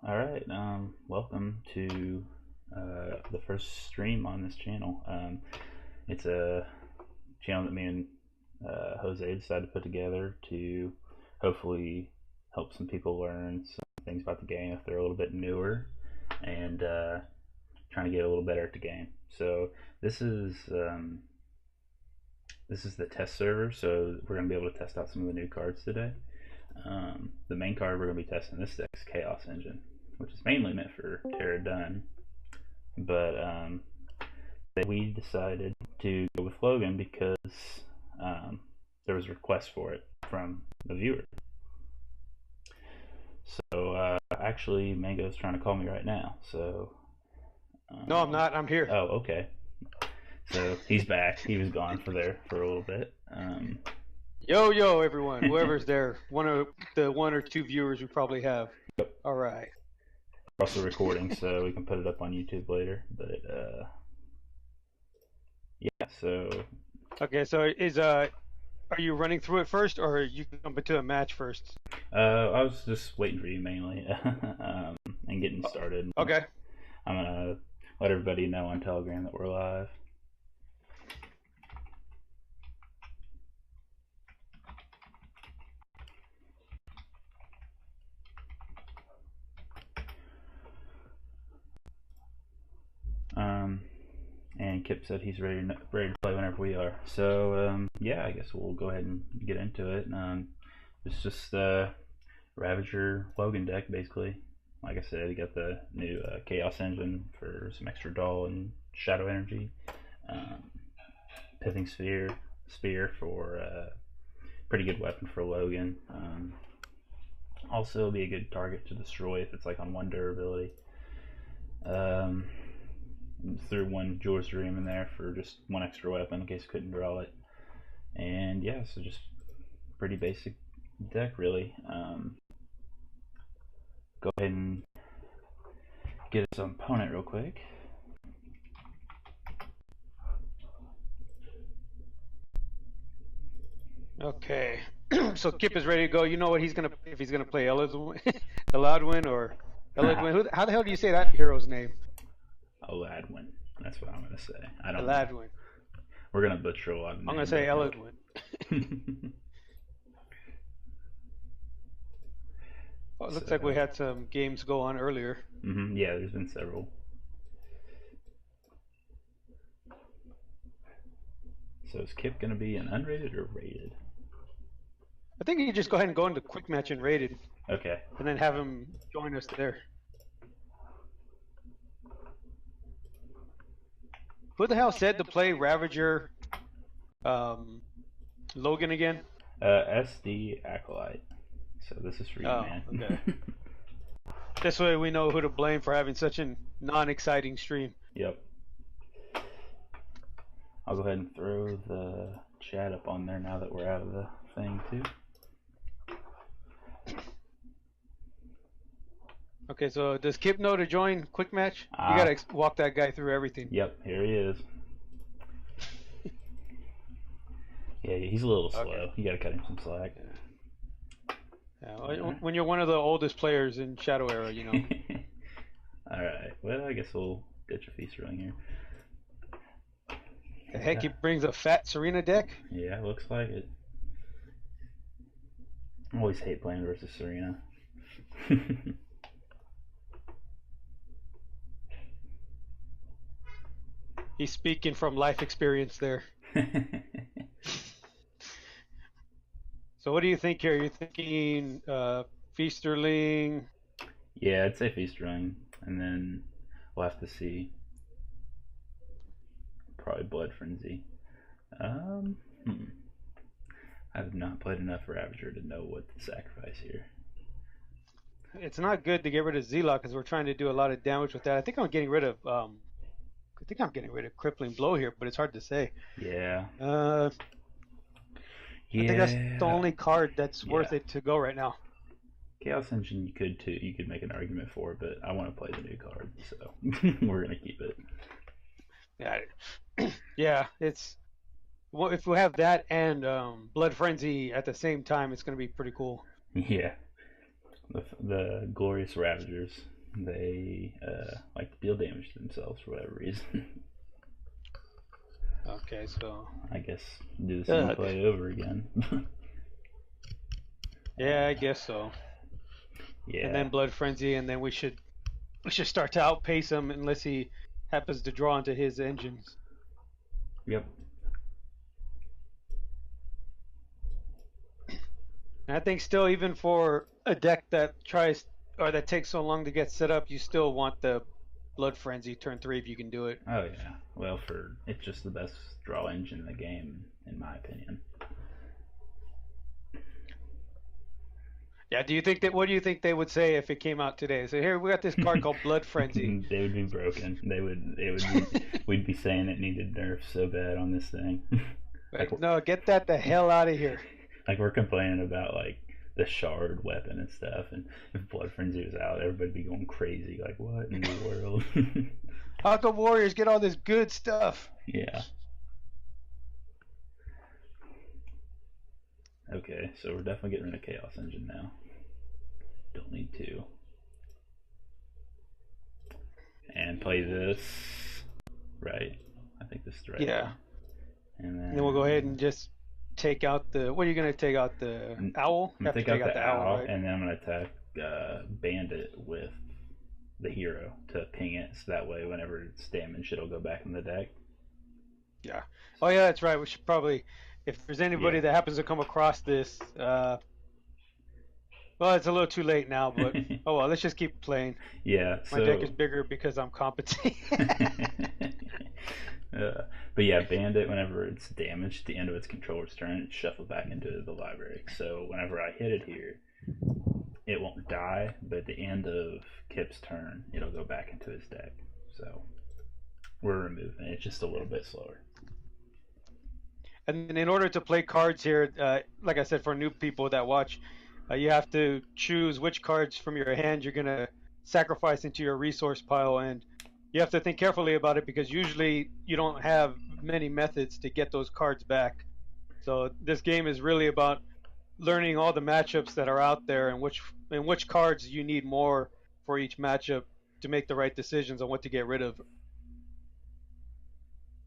All right. Welcome to the first stream on this channel. It's a channel that me and Jose decided to put together to hopefully help some people learn some things about the game if they're a little bit newer and trying to get a little better at the game. So this is the test server. So we're going to be able to test out some of the new cards today. The main card we're going to be testing this deck's Chaos Engine, which is mainly meant for Terra Dun, but we decided to go with Logan because there was a request for it from the viewer. So actually, Mango's trying to call me right now. So no, I'm not. I'm here. Oh, okay. So he's back. He was gone for a little bit. Yo, everyone, whoever's there, one or two viewers we probably have. Yep. All right. We're also recording, so we can put it up on YouTube later. But yeah. So. Okay. So are you running through it first, or are you jump into a match first? I was just waiting for you mainly, and getting started. Okay. I'm gonna let everybody know on Telegram that we're live. And Kip said he's ready to play whenever we are. So yeah, I guess we'll go ahead and get into it. It's just Ravager Logan deck basically. Like I said, you got the new Chaos Engine for some extra dull and shadow energy. Pithing Spear for pretty good weapon for Logan. Also be a good target to destroy if it's like on one durability. Threw one Jeweler's Dream in there for just one extra weapon in case I couldn't draw it. And yeah, so just pretty basic deck really. Go ahead and get his opponent real quick. Okay. So Kip is ready to go. You know what he's gonna if he's gonna play Eladwin or Eladwin. How the hell do you say that hero's name? Eladwin. That's what I'm gonna say. I don't Eladwin. know. We're gonna butcher a lot of names. I'm gonna say Eladwin. Oh, it looks like we had some games go on earlier. Yeah, there's been several. So is Kip gonna be an unrated or rated? I think you just go ahead and go into quick match and rated. Okay. And then have him join us there. Who the hell said to play Ravager Logan again? SD Acolyte. So this is for you, man. Okay. This way we know who to blame for having such a non-exciting stream. Yep. I'll go ahead and throw the chat up on there now that we're out of the thing too. Okay, so does Kip know to join quick match? You gotta walk that guy through everything. Yep, here he is. Yeah, he's a little slow. Okay. You gotta cut him some slack. Yeah, when you're one of the oldest players in Shadow Era, you know. Alright, well, I guess we'll ditch a feast ring here. The heck, he brings a fat Serena deck? Yeah, looks like it. I always hate playing versus Serena. He's speaking from life experience there. So what do you think here? You're thinking Feasterling? Yeah, I'd say Feasterling, and then we'll have to see. Probably Blood Frenzy. I have not played enough Ravager to know what to sacrifice here. It's not good to get rid of Z-Lock because we're trying to do a lot of damage with that. I think I'm getting rid of Crippling Blow here, but it's hard to say. Yeah. I think that's the only card that's worth it to go right now. Chaos Engine you could too. You could make an argument for it, but I want to play the new card, so we're gonna keep it. Yeah, yeah. It's if we have that and Blood Frenzy at the same time, it's gonna be pretty cool. Yeah. The glorious Ravagers. They like to deal damage to themselves for whatever reason. Okay, so I guess do the same play over again. yeah, I guess so. Yeah. And then Blood Frenzy, and then we should start to outpace him unless he happens to draw into his engines. Yep. And I think still, even for a deck that tries or that takes so long to get set up, you still want the Blood Frenzy turn 3 if you can do it. Oh yeah. Well, it's just the best draw engine in the game, in my opinion. Yeah. What do you think they would say if it came out today? So here we got this card called Blood Frenzy. They would be broken. We'd be saying it needed nerfs so bad on this thing. Like, no, get that the hell out of here. Like we're complaining about like the shard weapon and stuff, and if Blood Frenzy was out, everybody'd be going crazy. Like, what in the world? How come Warriors get all this good stuff? Yeah. Okay, so we're definitely getting rid of Chaos Engine now. Don't need to. And play this. Right. I think this is right. Yeah. And then we'll go ahead and just take out the. What are you going to take out? The owl? I'm going to take out the owl, right? And then I'm going to attack Bandit with the hero to ping it, so that way whenever it's damaged, it'll go back in the deck. Yeah. Oh, yeah, that's right. We should probably, if there's anybody that happens to come across this, well, it's a little too late now, but oh well, let's just keep playing. Yeah. My deck is bigger because I'm competent. But yeah, Bandit, whenever it's damaged at the end of its controller's turn, it's shuffled back into the library. So whenever I hit it here, it won't die, but at the end of Kip's turn, it'll go back into his deck. So we're removing it. It's just a little bit slower. And in order to play cards here, like I said, for new people that watch, you have to choose which cards from your hand you're going to sacrifice into your resource pile, and you have to think carefully about it because usually you don't have many methods to get those cards back. So this game is really about learning all the matchups that are out there and which cards you need more for each matchup to make the right decisions on what to get rid of.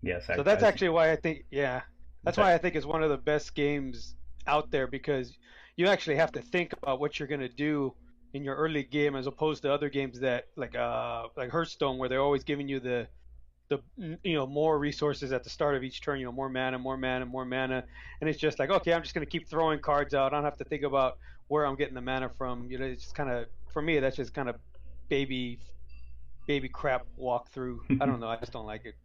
Yes. So that's actually why I think, that's why I think it's one of the best games out there, because you actually have to think about what you're going to do in your early game as opposed to other games that like Hearthstone, where they're always giving you the more resources at the start of each turn, more mana, and it's just like, okay, I'm just going to keep throwing cards out. I don't have to think about where I'm getting the mana from. It's just kind of, for me, that's just kind of baby crap walkthrough. I don't know, I just don't like it.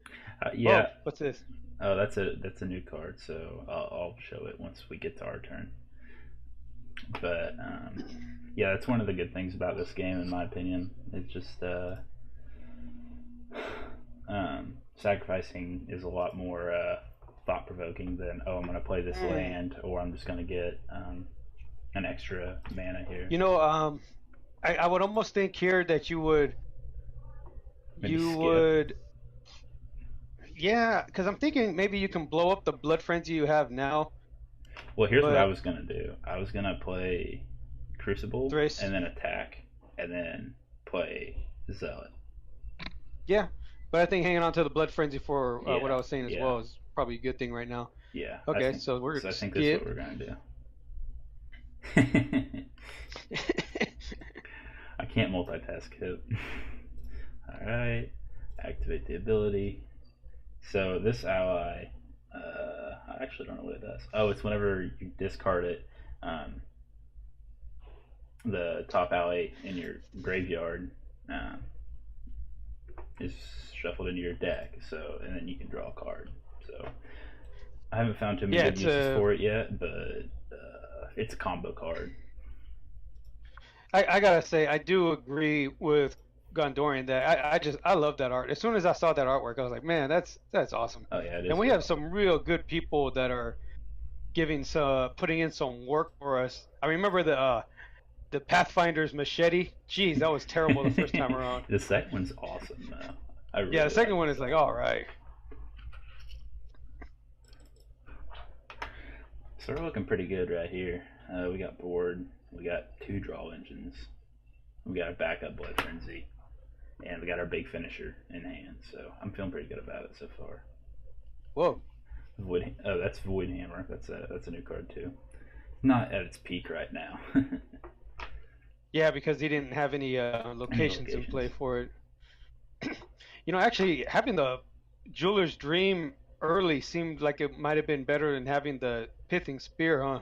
Yeah. Whoa, what's this? Oh, that's a new card, so I'll show it once we get to our turn. But yeah, that's one of the good things about this game, in my opinion. It's just sacrificing is a lot more thought-provoking than, oh, I'm going to play this land, or I'm just going to get an extra mana here. I would almost think here that you would, yeah, because I'm thinking maybe you can blow up the Blood Frenzy you have now. Well, here's what I was going to do. I was going to play Crucible, Thrace, and then attack, and then play Zealot. Yeah, but I think hanging on to the Blood Frenzy for what I was saying as well is probably a good thing right now. Yeah. Okay, I think that's what we're going to do. I can't multitask, Kip. Alright. Activate the ability. So this ally, I actually don't know what it does. Oh, it's whenever you discard it, the top ally in your graveyard is shuffled into your deck, so, and then you can draw a card. So I haven't found too many good uses for it yet, but it's a combo card. I gotta say, I do agree with Gondorian that I love that art. As soon as I saw that artwork, I was like, man, that's awesome. Oh yeah, it is. And we have some real good people that are putting in some work for us. I remember the Pathfinder's machete. Jeez, that was terrible the first time around. The second one's awesome though. The second one is like, all right. So we're looking pretty good right here. We got board. We got 2 draw engines. We got a backup Blood Frenzy. and we got our big finisher in hand. So I'm feeling pretty good about it so far. Whoa. Void. Oh, that's Void Hammer. That's a new card too. Not at its peak right now. Yeah, because he didn't have any locations in play for it. Actually, having the Jeweler's Dream early seemed like it might have been better than having the Pithing Spear, huh?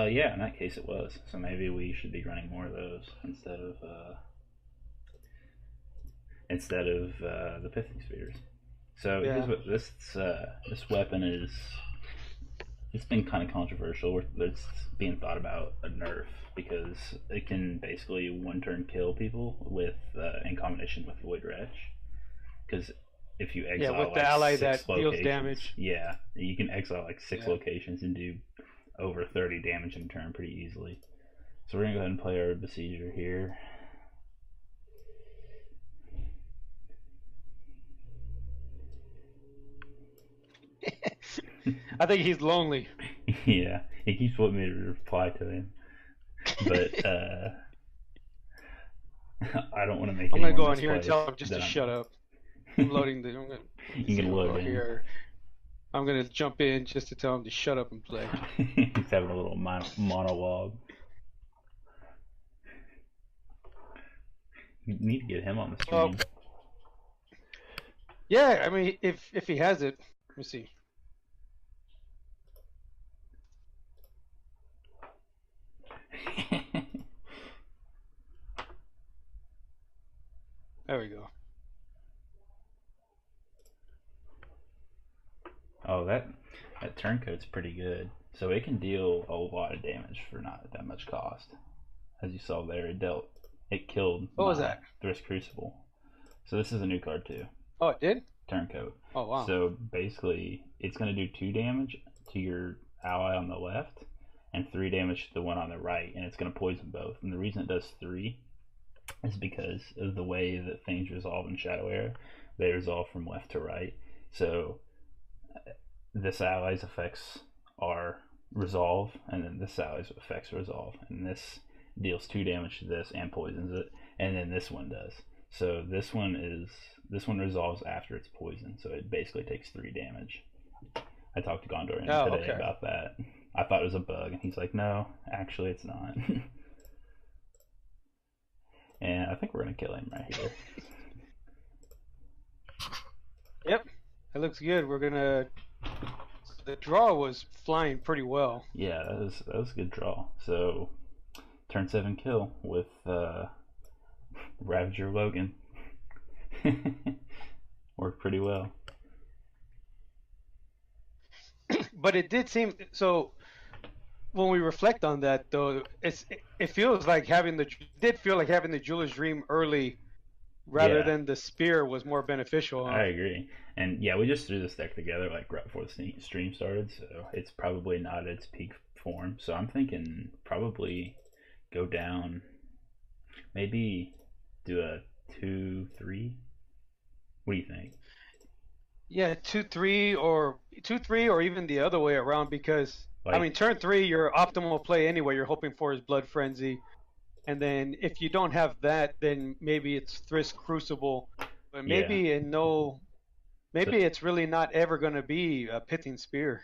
Yeah, in that case it was. So maybe we should be running more of those instead of the Pithing Spears. So Yeah. here's what this weapon is. It's been kind of controversial. It's being thought about a nerf because it can basically one turn kill people with in combination with Void Wretch. Because if you exile with the like ally six that locations, deals damage. yeah, you can exile like six locations and do over 30 damage in a turn pretty easily. So we're gonna go ahead and play our Besieger here. I think he's lonely. Yeah, he keeps wanting me to reply to him, but I don't want to make. I'm gonna go on here and tell him just to shut up. I'm loading the. You can load in here. I'm gonna jump in just to tell him to shut up and play. He's having a little monologue. You need to get him on the stream. Yeah, I mean, if he has it, let me see. There we go. Oh, that turncoat's pretty good. So it can deal a lot of damage for not that much cost. As you saw there, it killed. What was that? Thriss Crucible. So this is a new card too. Oh, it did? Turncoat. Oh, wow. So basically, it's going to do 2 damage to your ally on the left and 3 damage to the one on the right, and it's going to poison both. And the reason it does 3 is because of the way that things resolve in Shadow Era. They resolve from left to right. So this ally's effects are resolve, and then this ally's effects resolve, and this deals 2 damage to this and poisons it, and then this one does. So this one resolves after it's poisoned, so it basically takes 3 damage. I talked to Gondor today about that. I thought it was a bug, and he's like, no, actually it's not. And I think we're gonna kill him right here. Yep, that looks good. We're gonna. The draw was flying pretty well. Yeah, that was a good draw. So turn 7 kill with Ravager Logan. Worked pretty well. But it did seem so. When we reflect on that, though, it feels like having the Jeweler's Dream early, rather than the Spear, was more beneficial. Huh? I agree, and yeah, we just threw this deck together like right before the stream started, so it's probably not its peak form. So I'm thinking probably go down, maybe do a 2-3. What do you think? Yeah, 2-3 or even the other way around, because I mean, turn 3, your optimal play anyway you're hoping for is Blood Frenzy, and then if you don't have that, then maybe it's Thriss Crucible, but maybe it's really not ever going to be a Pithing Spear.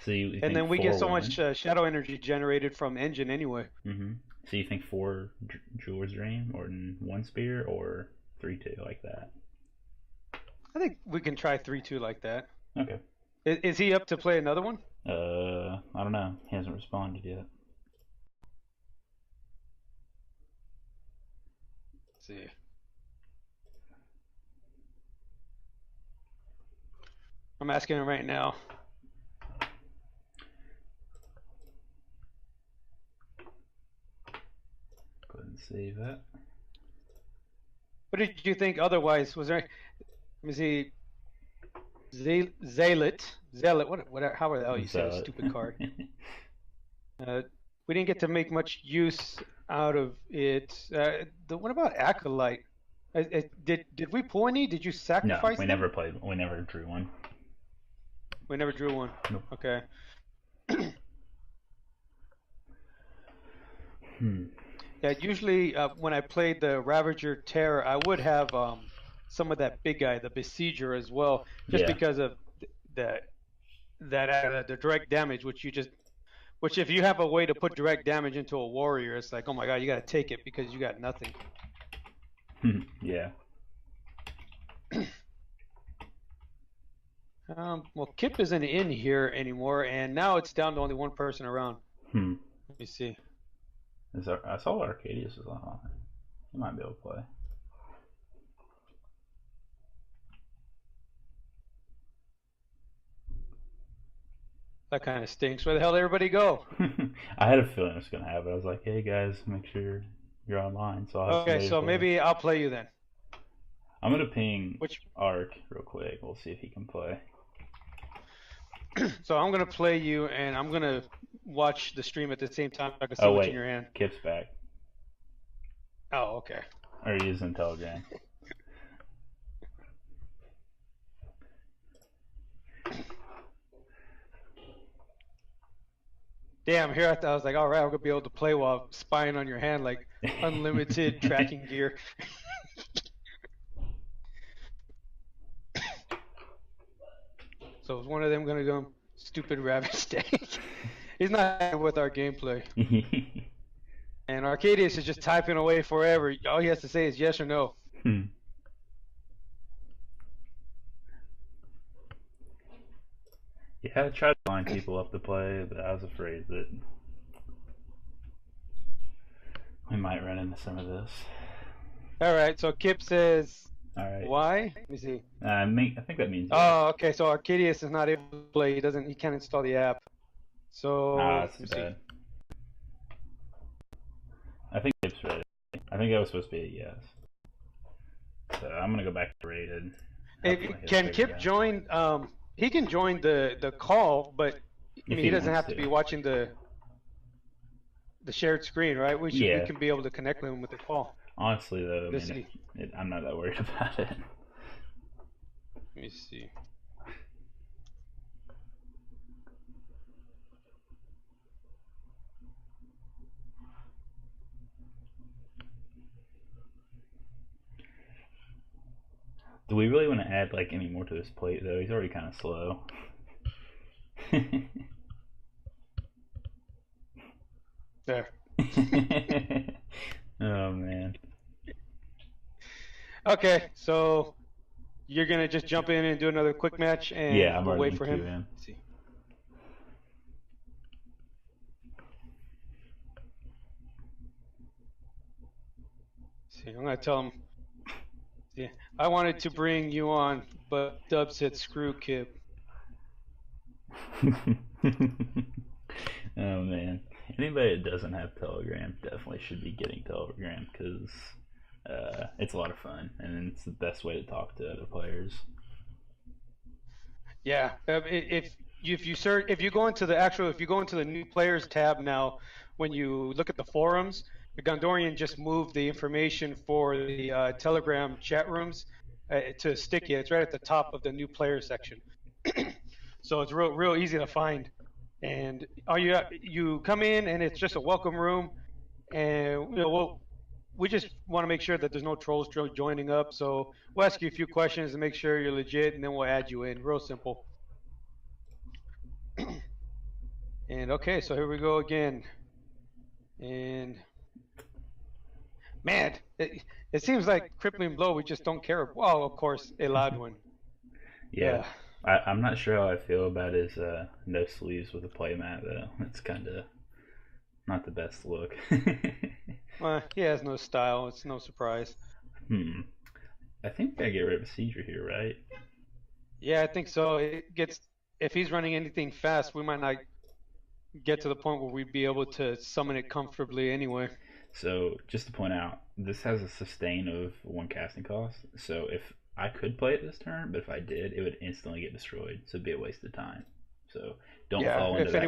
So and then we get so much shadow energy generated from engine anyway. So you think 4 Jeweler's Dream or 1 Spear or 3-2 like that? I think we can try 3-2 like that. Okay. Is he up to play another one? I don't know. He hasn't responded yet. Let's see. I'm asking him right now. Go ahead and save that. What did you think otherwise? Was there... Let me see. Zealot, what? How the hell you say a stupid card? We didn't get to make much use out of it. What about Acolyte? Did we pull any? Did you sacrifice? No, we never played. We never drew one. We never drew one. Nope. Okay. Yeah, usually when I played the Ravager Terror, I would have some of that big guy, the Besieger, as well, just Yeah. because of the the direct damage, which if you have a way to put direct damage into a warrior, it's like, oh my god, you got to take it because you got nothing. Yeah. Well, Kip isn't in here anymore, and now it's down to only one person around. Hmm. Let me see. I saw Arcadius was on. He might be able to play. That kind of stinks. Where the hell did everybody go? I had a feeling it was gonna happen. I was like, hey guys, make sure you're online. So I'll have Okay, so maybe I'll play you then. I'm gonna ping Which? Arc real quick. We'll see if he can play. So I'm gonna play you, and I'm gonna watch the stream at the same time. So I can see Oh what's wait, in your hand. Kip's back. Oh, okay. Or he is in Telegram. Damn, here I was like, all right, I'm gonna be able to play while spying on your hand, like unlimited tracking gear. So is one of them gonna go stupid rabbit steak? He's not happy with our gameplay. And Arcadius is just typing away forever. All he has to say is yes or no. Yeah, I tried to line people up to play, but I was afraid that we might run into some of this. All right, so Kip says, all right. Why? Let me see. I think that means. Oh, okay. So Arcadius is not able to play. He can't install the app. So. That's too bad. I think Kip's ready. I think that was supposed to be a yes. So I'm gonna go back to rated. Can Kip join? He can join the call, but he doesn't have to be watching the shared screen, right? We can be able to connect him with the call. Honestly, though, I'm not that worried about it. Let me see. Do we really want to add like any more to this plate though? He's already kind of slow. There. Oh man. Okay, so you're gonna just jump in and do another quick match, and we'll wait for him. Let's see. I'm gonna tell him. Yeah, I wanted to bring you on, but Dub said screw Kip. Oh man, anybody that doesn't have Telegram definitely should be getting Telegram because it's a lot of fun and it's the best way to talk to other players. Yeah, if you go into the new players tab now, when you look at the forums, the Gondorian just moved the information for the Telegram chat rooms to Sticky. It's right at the top of the new players section. So it's real easy to find. And you come in and it's just a welcome room, and we just want to make sure that there's no trolls joining up. So we'll ask you a few questions to make sure you're legit, and then we'll add you in. Real simple. And okay, so here we go again. And man, it seems like crippling blow. We just don't care. Well, of course, a loud one. Yeah. I'm not sure how I feel about his no sleeves with a playmat though. It's kind of not the best look. Well, he has no style. It's no surprise. I think we gotta get rid of Besieger here, right? Yeah, I think so. If he's running anything fast, we might not get to the point where we'd be able to summon it comfortably anyway. So just to point out, this has a sustain of 1 casting cost. So if I could play it this turn, but if I did, it would instantly get destroyed. So it'd be a waste of time. So don't fall into that trap.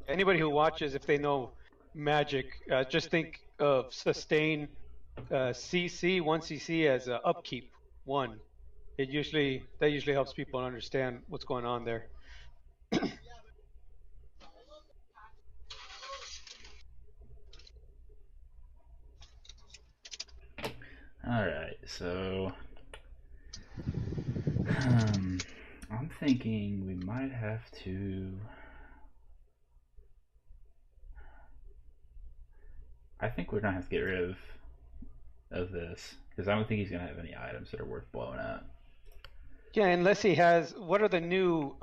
Anybody who watches, if they know Magic, just think of sustain CC 1 CC as upkeep 1. That usually helps people understand what's going on there. Alright, so I'm thinking we might have to. I think we're gonna have to get rid of this because I don't think he's gonna have any items that are worth blowing up. Yeah, unless he has. What are the new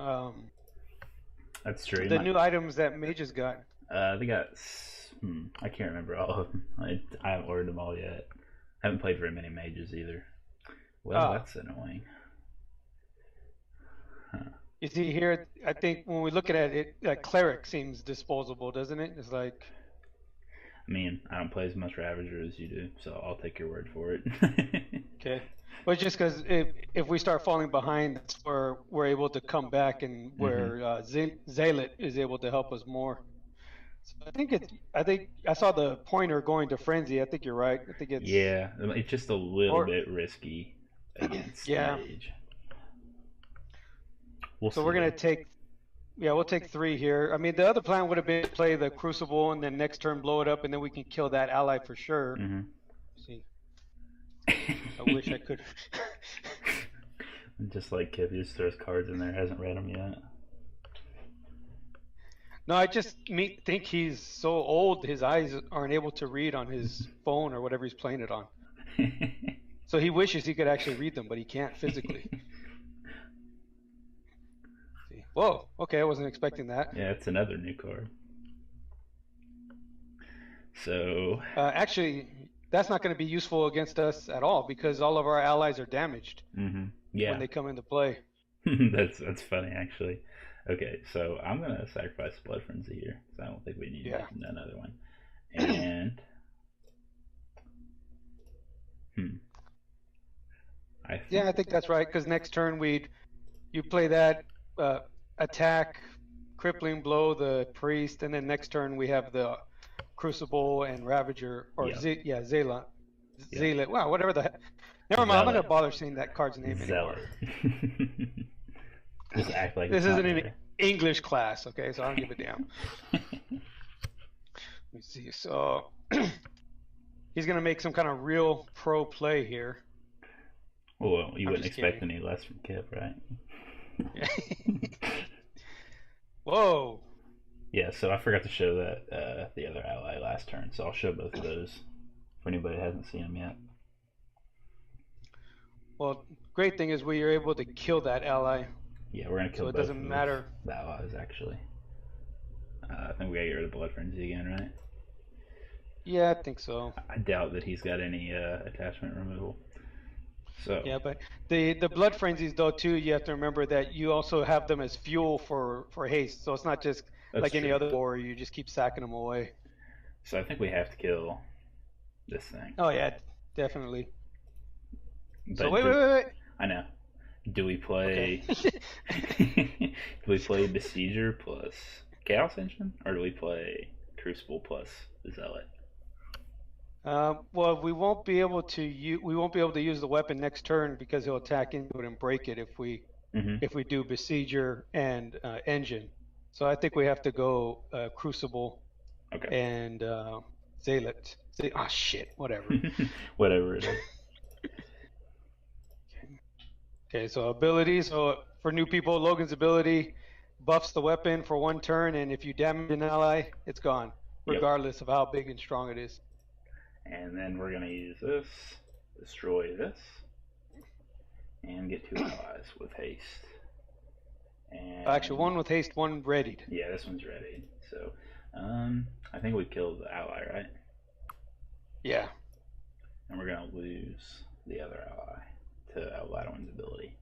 That's true. the new items that mages got? They got. I can't remember all of them. I haven't ordered them all yet. I haven't played very many mages either. Well, that's annoying. Huh. You see here, I think when we look at it, cleric seems disposable, doesn't it? It's like. I mean, I don't play as much Ravager as you do, so I'll take your word for it. Okay. Well, just because if we start falling behind, that's where we're able to come back, and where Zealot is able to help us more. So I think I saw the pointer going to frenzy. I think you're right. I think it's it's just a little bit risky against mage. So we're gonna take. Yeah, we'll take 3 here. I mean, the other plan would have been to play the Crucible and then next turn blow it up, and then we can kill that ally for sure. See, I wish I could. Just like Kip, he just throws cards in there, hasn't read them yet. No, I just think he's so old, his eyes aren't able to read on his phone or whatever he's playing it on. So he wishes he could actually read them, but he can't physically. Whoa, okay, I wasn't expecting that. Yeah, it's another new card. So actually, that's not going to be useful against us at all because all of our allies are damaged when they come into play. That's funny, actually. Okay, so I'm going to sacrifice Blood Frenzy here because I don't think we need another one. And I think that's right because next turn you play that. Attack, crippling blow the priest, and then next turn we have the Crucible and Ravager, or Zealot. Zealot. Wow, whatever the heck. Never mind, I'm not gonna bother saying that card's name anymore. Just act like this isn't an English class, okay? So I don't give a damn. Let me see. So he's gonna make some kind of real pro play here. Well, you wouldn't expect any less from Kip, right? Whoa. Yeah, so I forgot to show that the other ally last turn, so I'll show both of those if anybody hasn't seen them yet. Well, great thing is we are able to kill that ally. Yeah, we're gonna kill both. So it doesn't matter. The allies actually. I think we gotta get rid of Blood Frenzy again, right? Yeah, I think so. I doubt that he's got any attachment removal. So. Yeah, but the Blood Frenzies though too, you have to remember that you also have them as fuel for haste. So it's not just like any other war, you just keep sacking them away. So I think we have to kill this thing. Oh yeah, definitely. But so wait. I know. Do we play do we play Besieger plus Chaos Engine, or do we play Crucible plus Zealot? Well, we won't be able to use the weapon next turn because he'll attack into it and break it if we do Besieger and Engine. So I think we have to go Crucible and Zealot. Shit, whatever. Whatever it is. Okay, so abilities. So for new people, Logan's ability buffs the weapon for 1 turn, and if you damage an ally, it's gone, regardless of how big and strong it is. And then we're going to use this, destroy this, and get 2 allies with haste. And actually, 1 with haste, 1 readied. Yeah, this one's readied. So, I think we killed the ally, right? Yeah. And we're going to lose the other ally to Ladwin's ability.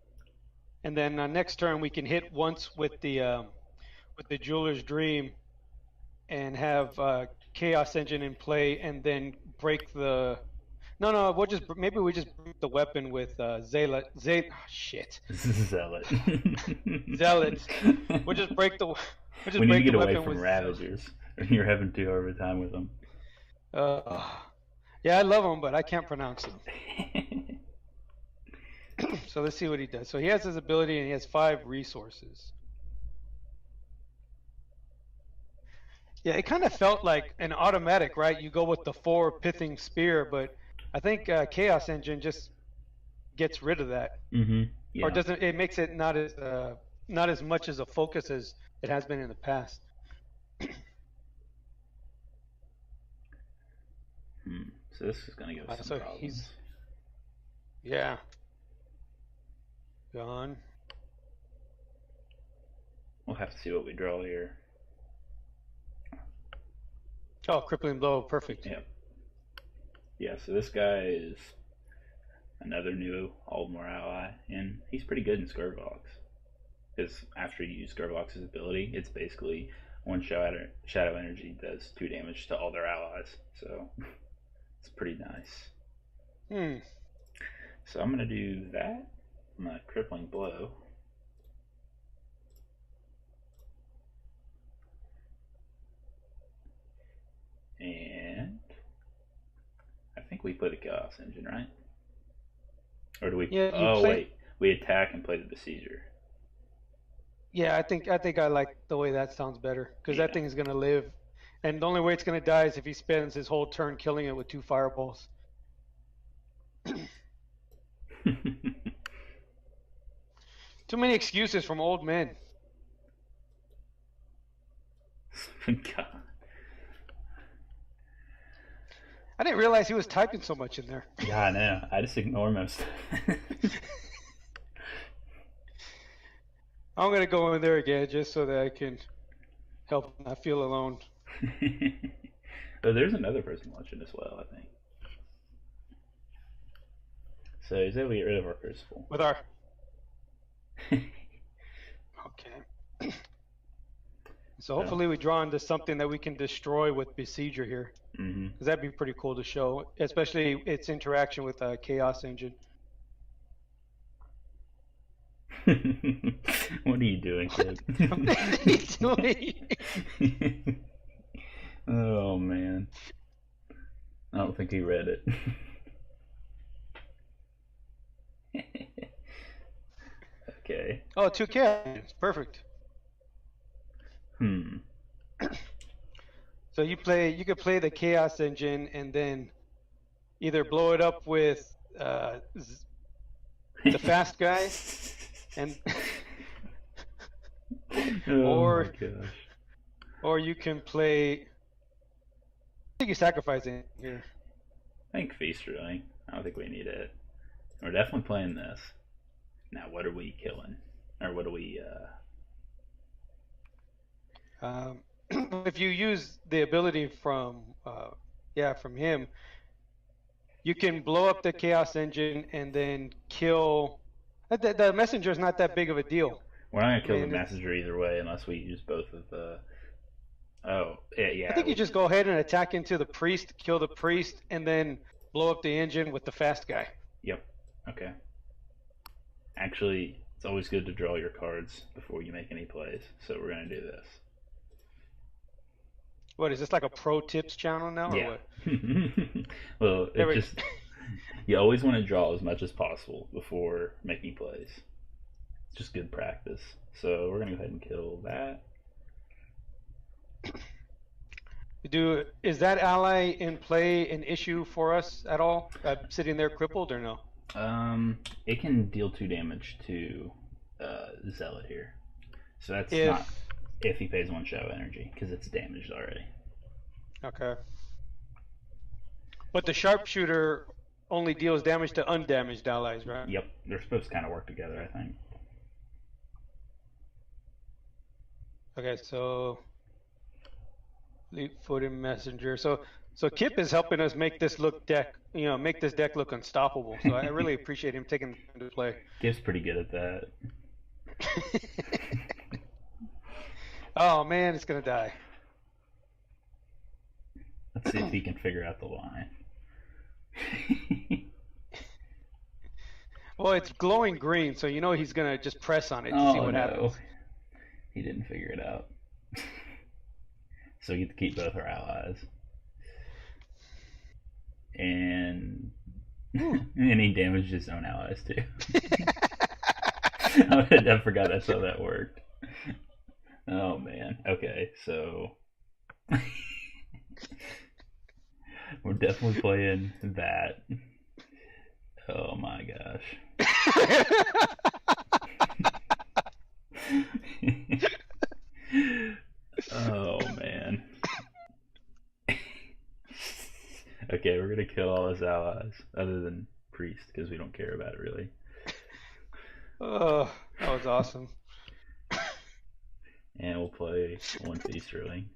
And then next turn we can hit once with the Jeweler's Dream and have Chaos Engine in play, and then break the. No, maybe we just break the weapon with Zealot. Zealot. Zealot. We'll just break the. We'll just we need break to get the away weapon from with Ravagers. You're having too hard of a time with them. Yeah, I love them, but I can't pronounce them. So let's see what he does. So he has his ability, and he has 5 resources. Yeah, it kind of felt like an automatic, right? You go with the 4 pithing spear, but I think Chaos Engine just gets rid of that, Mm-hmm. or Yeah. doesn't. It makes it not as much as a focus as it has been in the past. So this is gonna give us some So problems. yeah, gone. We'll have to see what we draw here. Oh, crippling blow, perfect. Yep. Yeah, so this guy is another new Aldmore ally, and he's pretty good in Skurvox. Because after you use Skurvox's ability, it's basically one shadow energy does 2 damage to all their allies. So it's pretty nice. So I'm gonna do that. I'm gonna crippling blow. And I think we play the Chaos Engine, right? Or do we? Yeah, Wait, we attack and play the Besieger. Yeah, I like the way that sounds better because that thing is gonna live, and the only way it's gonna die is if he spends his whole turn killing it with 2 fireballs. Too many excuses from old men. God. I didn't realize he was typing so much in there. Yeah, I know. I just ignore most of it. I'm going to go in there again just so that I can help not feel alone. Oh, there's another person watching as well, I think. So he's able to get rid of our Crucible. With our... Okay. So hopefully we draw into something that we can destroy with Besieger here. Because that'd be pretty cool to show, especially its interaction with Chaos Engine. What are you doing, kid? What are you doing? Oh, man. I don't think he read it. Okay. Oh, 2 chaos. Perfect. So you could play the Chaos Engine and then either blow it up with the fast guy, and oh my gosh. Or you can play. I think you're sacrificing here. I think Feast really. I don't think we need it. We're definitely playing this. Now, what are we killing? Or what are we? If you use the ability from him, you can blow up the Chaos Engine and then kill. The messenger is not that big of a deal. We're not gonna kill the messenger either way unless we use both of the. Oh, yeah. I think you just go ahead and attack into the priest, kill the priest, and then blow up the engine with the fast guy. Yep. Okay. Actually, it's always good to draw your cards before you make any plays, so we're gonna do this. What is this, like a pro tips channel now? Yeah. Or what? Well, you always want to draw as much as possible before making plays. It's just good practice. So we're gonna go ahead and kill that. Is that ally in play an issue for us at all? Sitting there crippled or no? It can deal 2 damage to Zealot here. So that's not if he pays 1 shadow energy, because it's damaged already. Okay. But the sharpshooter only deals damage to undamaged allies, right? Yep, they're supposed to kind of work together, I think. Okay, so Fleet-footed messenger. So Kip is helping us make this deck look unstoppable. So I really appreciate him taking the time to play. Kip's pretty good at that. Oh man, it's gonna die. Let's see if he can figure out the line. Well, it's glowing green, so you know he's gonna just press on it to see what happens. He didn't figure it out. So we get to keep both our allies. And he damaged his own allies too. I forgot that's how that worked. Oh man. Okay, so We're definitely playing that. Oh my gosh. Oh man. Okay, we're gonna kill all his allies, other than Priest, because we don't care about it really. Oh, that was awesome. And we'll play one Feasterling.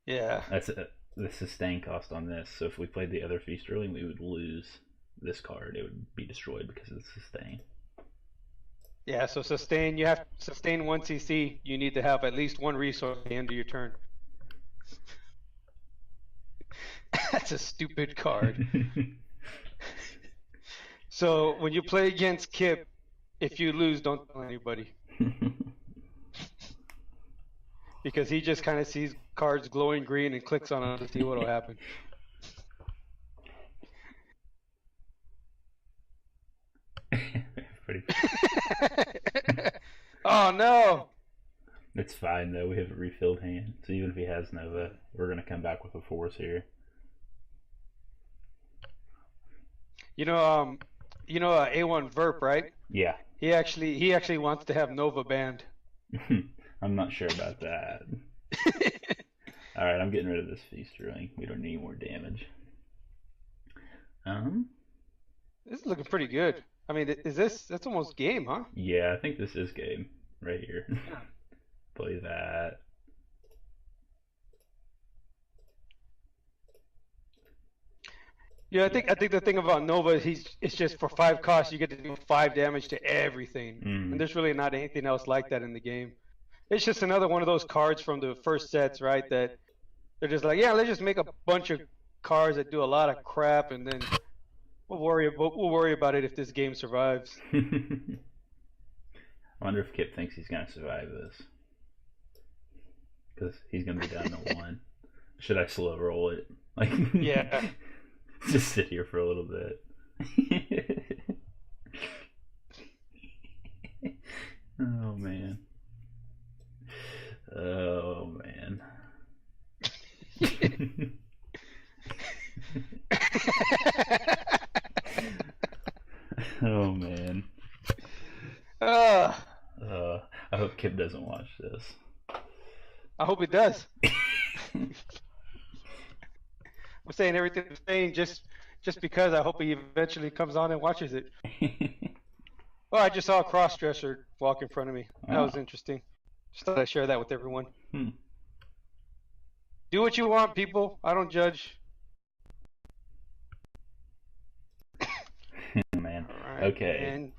Yeah. That's the sustain cost on this. So if we played the other Feasterling, we would lose this card. It would be destroyed because of the sustain. Yeah, so sustain, you have sustain 1 CC, you need to have at least one resource at the end of your turn. That's a stupid card. So when you play against Kip, if you lose, don't tell anybody. Because he just kind of sees cards glowing green and clicks on them to see what will happen. Pretty. Oh no! It's fine though. We have a refilled hand, so even if he has Nova, we're gonna come back with a force here. A1 Verp, right? Yeah. He actually wants to have Nova banned. I'm not sure about that. Alright, I'm getting rid of this Feasterling. We don't need more damage. This is looking pretty good. I mean, that's almost game, huh? Yeah, I think this is game right here. Play that. Yeah, I think the thing about Nova is it's just for 5 costs you get to do 5 damage to everything, and there's really not anything else like that in the game. It's just another one of those cards from the first sets, right? That they're just like, yeah, let's just make a bunch of cards that do a lot of crap, and then we'll worry about it if this game survives. I wonder if Kip thinks he's gonna survive this, because he's gonna be down to 1. Should I slow roll it? Like, yeah. Just sit here for a little bit. Oh man. Oh man. Oh man. I hope Kip doesn't watch this. I hope it does. I'm saying everything I'm saying just because I hope he eventually comes on and watches it. Well, I just saw a cross-dresser walk in front of me. That was interesting. Just thought I'd share that with everyone. Do what you want, people. I don't judge. Man. Right. Okay. And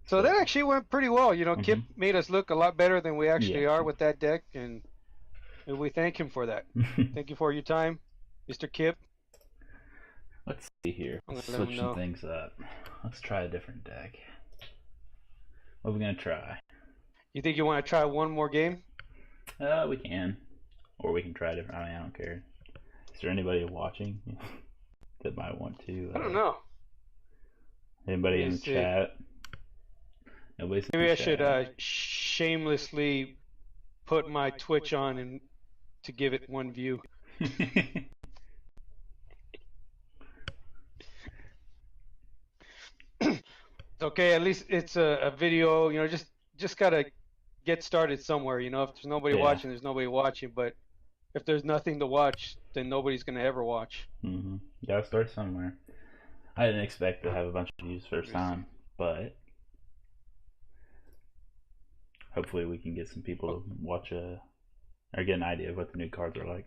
so that actually went pretty well. Kip made us look a lot better than we actually are with that deck, and we thank him for that. Thank you for your time, Mr. Kip. Let's see here. Switch some things up. Let's try a different deck. What are we gonna try? You think you want to try one more game? We can, or we can try different. I don't care. Is there anybody watching that might want to? I don't know. Anybody in the chat? Nobody's. Maybe I should shamelessly put my Twitch on and to give it one view. Okay, at least it's a video. Just gotta get started somewhere. If there's nobody watching, there's nobody watching. But if there's nothing to watch, then nobody's gonna ever watch. Gotta start somewhere. I didn't expect to have a bunch of views first time, but hopefully we can get some people to watch or get an idea of what the new cards are like.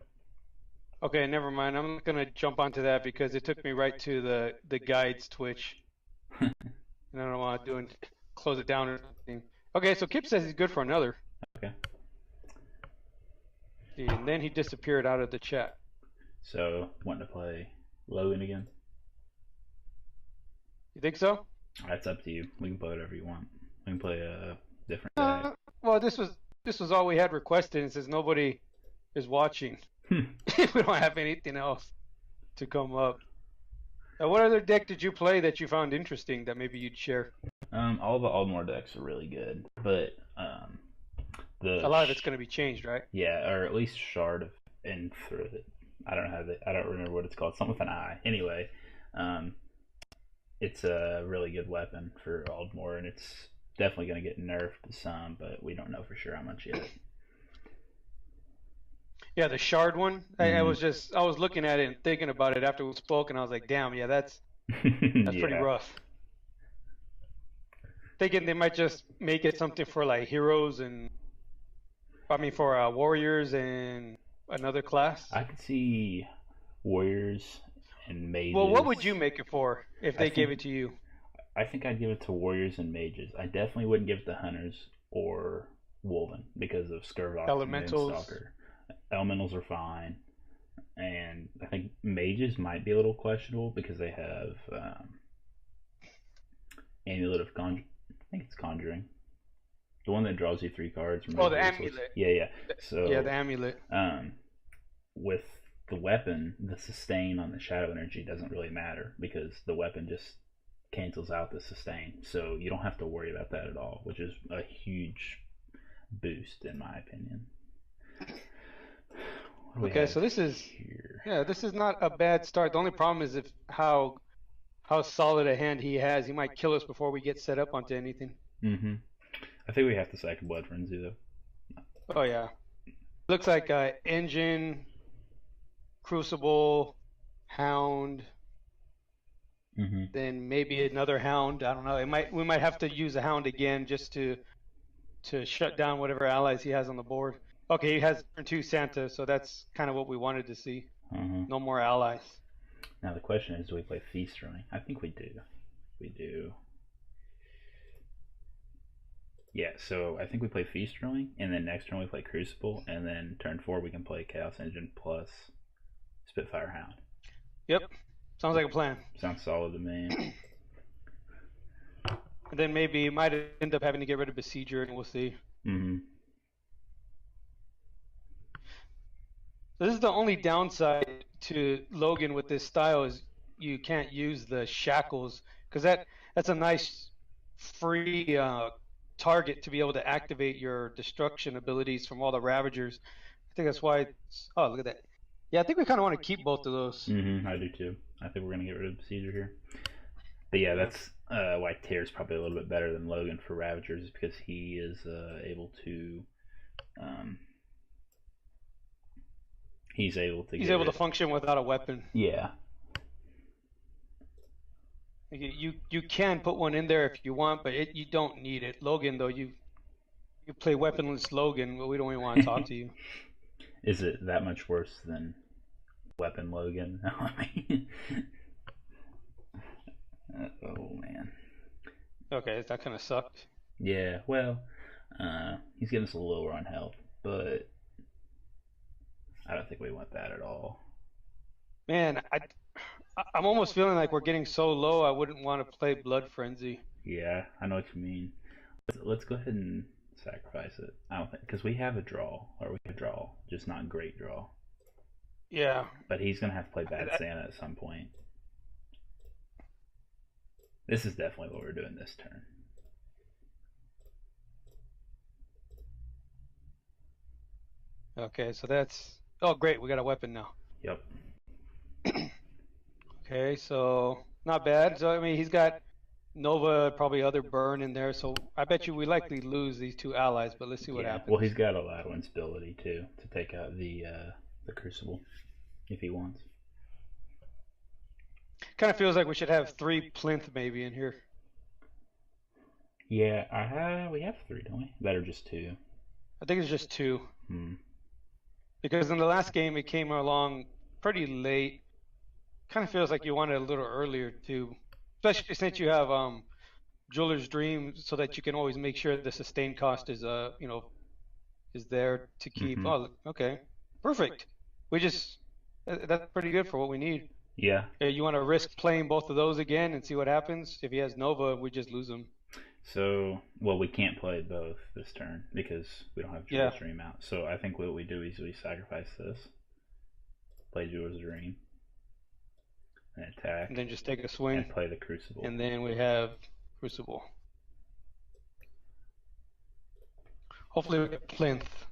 Okay, never mind. I'm not gonna jump onto that because it took me right to the guide's Twitch. And I don't want to close it down or something. Okay, so Kip says he's good for another. Okay. And then he disappeared out of the chat. So, wanting to play Logan again? You think so? That's up to you. We can play whatever you want. We can play a different deck. Well, this was all we had requested, and since nobody is watching, we don't have anything else to come up. What other deck did you play that you found interesting that maybe you'd share? All the Aldmore decks are really good, but a lot of it's going to be changed, right? Yeah, or at least Shard and Thrivet. I don't have it. I don't remember what it's called. Something with an I. Anyway, um, it's a really good weapon for Aldmore, and it's definitely going to get nerfed some, but we don't know for sure how much yet. Yeah, the shard one. I Hmm. was just I was looking at it and thinking about it after we spoke, and I was like, damn, yeah, that's pretty Yeah. rough. Thinking they might just make it something for like heroes and I mean for warriors and another class. I could see warriors and Well, what mages. would you make it for if I they gave think it to you? I think I'd give it to warriors and mages. I definitely wouldn't give it to hunters or Wolven because of Skurvox and Elementals. Moonstalker. Elementals are fine, and I think mages might be a little questionable because they have Amulet of Conjuring. I think it's Conjuring, the one that draws you 3 cards, Oh, removes the a resource. amulet. Yeah, yeah. Yeah, the So amulet. um, with the weapon, the sustain on the shadow energy doesn't really matter because the weapon just cancels out the sustain. So you don't have to worry about that at all, which is a huge boost in my opinion. What do we Okay, have so this is here? yeah, this is not a bad start. The only problem is if how solid a hand he has. He might kill us before we get set up onto anything. Mm-hmm. I think we have to sack Blood Frenzy though. Oh yeah. Looks like engine, crucible, hound, Mm-hmm. then maybe another hound. I don't know. It might we might have to use a hound again just to shut down whatever allies he has on the board. Okay, he has turn two Santa, so that's kind of what we wanted to see. Uh-huh. No more allies. Now the question is, do we play Feast Running? I think we do. We do. Yeah, so I think we play Feast Drilling, and then next turn we play Crucible, and then turn 4 we can play Chaos Engine plus Spitfire Hound. Yep. Sounds like a plan. Sounds solid to me. And then maybe he might end up having to get rid of Besieger, and we'll see. Mm-hmm. This is the only downside to Logan with this style is you can't use the shackles because that's a nice free target to be able to activate your destruction abilities from all the Ravagers. I think that's why it's, oh, look at that. Yeah, I think we kind of want to keep both of those. Mm-hmm. I do too. I think we're gonna get rid of Procedure here. But yeah, Yeah. that's why Tear's probably a little bit better than Logan for Ravagers because he is able to. Um, he's able to He's get able to rid. function without a weapon. Yeah. You can put one in there if you want, but you don't need it. Logan though, you play weaponless Logan, but we don't even want to talk to you. Is it that much worse than Weapon Logan? I mean, oh man. Okay, that kind of sucked. Yeah. Well, he's getting us a little lower on health, but I don't think we want that at all. Man, I'm almost feeling like we're getting so low. I wouldn't want to play Blood Frenzy. Yeah, I know what you mean. Let's go ahead and sacrifice it. I don't think because we have a draw, or we have a draw, just not great draw. Yeah. But he's gonna have to play Bad Santa at some point. This is definitely what we're doing this turn. Okay, so that's oh great, we got a weapon now. Yep. Okay, so not bad. So I mean, he's got Nova, probably other burn in there. So I bet you we likely lose these two allies, but let's see what Yeah. Well, happens. he's got allowance ability too to take out the Crucible if he wants. Kind of feels like we should have three plinth maybe in here. Yeah, we have 3, don't we? That are just 2. I think it's just two Hmm. because in the last game it came along pretty late. Kind of feels like you wanted a little earlier too, especially since you have Jeweler's Dream, so that you can always make sure the sustain cost is is there to keep. Mm-hmm. Oh, okay, perfect. We just that's pretty good for what we need. Yeah. You want to risk playing both of those again and see what happens? If he has Nova, we just lose him. So, well, we can't play both this turn because we don't have Yeah, Jewel's Dream out. So I think what we do is we sacrifice this, play Jewel's Dream, and and attack, then just take a swing, and play the Crucible. and then we have Crucible. Hopefully we get plinth.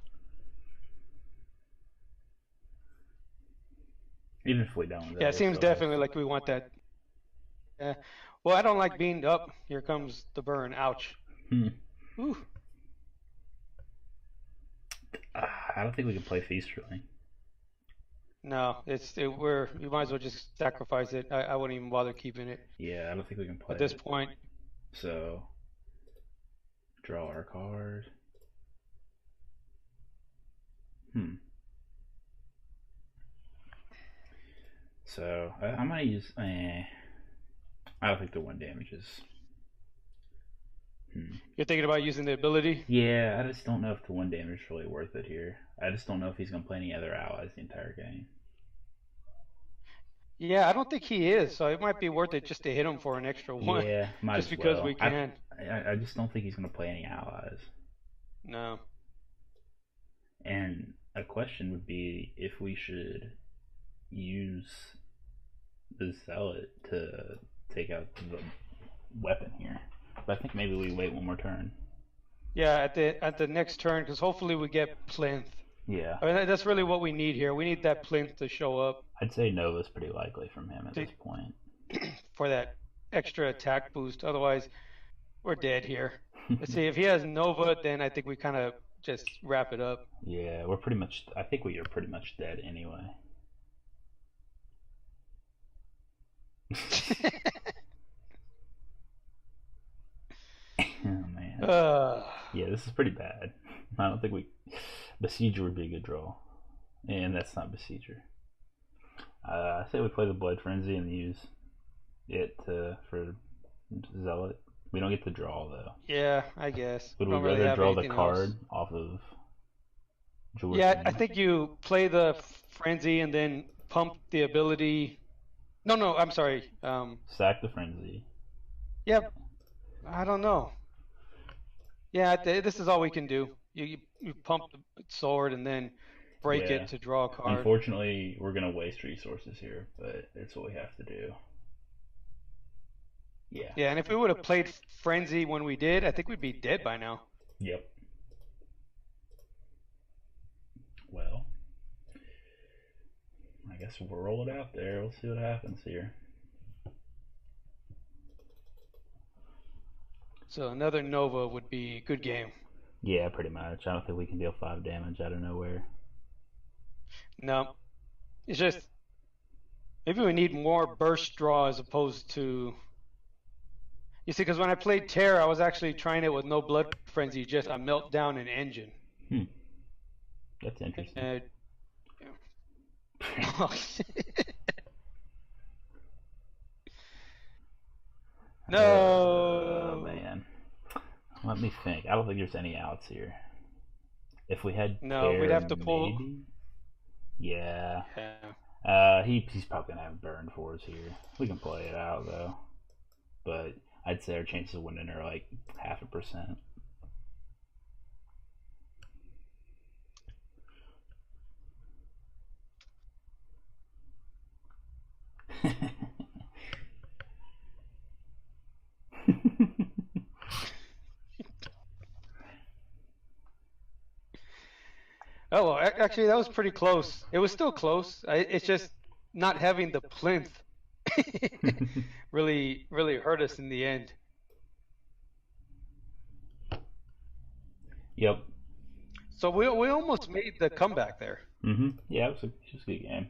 Even if we don't, Yeah, though, it we'll seems still have. definitely like we want that. Yeah. Well, I don't like being up. Here comes the burn. Ouch. Hmm. Ooh. I don't think we can play Feast really. No, we might as well just sacrifice it. I wouldn't even bother keeping it Yeah, I don't think we can play at this it. point. So, draw our card. Hmm. So, I might use. I don't think the 1 damage is. You're thinking about using the ability? Yeah, I just don't know if the 1 damage is really worth it here. I just don't know if he's going to play any other allies the entire game. Yeah, I don't think he is, so it might be worth it just to hit him for an extra one, Yeah, might just as because well. we can. I just don't think he's going to play any allies. No. And a question would be if we should use the Zealot to take out the weapon here. But I think maybe we wait one more turn. Yeah, at the next turn, because hopefully we get Plinth. Yeah. I mean, that's really what we need here. We need that Plinth to show up I'd say Nova's pretty likely from him at this point. for that extra attack boost. Otherwise, we're dead here. Let's see, if he has Nova, then I think we kind of just wrap it up. Yeah, we're pretty much. I think we are pretty much dead anyway. Oh man. Yeah, this is pretty bad. I don't think we. Besieger would be a good draw, and that's not Besieger. I say we play the Blood Frenzy and use it for Zealot. We don't get to draw though. Yeah, I guess. Would we Don't really rather have draw the anything card else. off of George? Yeah, I think you play the Frenzy and then pump the ability. No, I'm sorry. Sack the Frenzy. Yep. I don't know. Yeah, this is all we can do. You pump the sword and then break Yeah. it to draw a card. Unfortunately, we're gonna waste resources here, but it's what we have to do. Yeah. Yeah, and if we would have played Frenzy when we did, I think we'd be dead by now. Yep. Well, I guess we'll roll it out there. We'll see what happens here. So another Nova would be a good game. Yeah, pretty much. I don't think we can deal 5 damage out of nowhere. No, it's just maybe we need more burst draw as opposed to. You see, because when I played Terror, I was actually trying it with no Blood Frenzy, just a meltdown and engine. That's interesting. No. Oh man. Let me think. I don't think there's any outs here. If we had we'd have to pull. Maybe? Yeah. He's probably gonna have burn for us here. We can play it out though, but I'd say our chances of winning are like 0.5%. Oh, well, actually, that was pretty close. It was still close. It's just not having the plinth really hurt us in the end. Yep. So we almost made the comeback there. Yeah, it was a good game.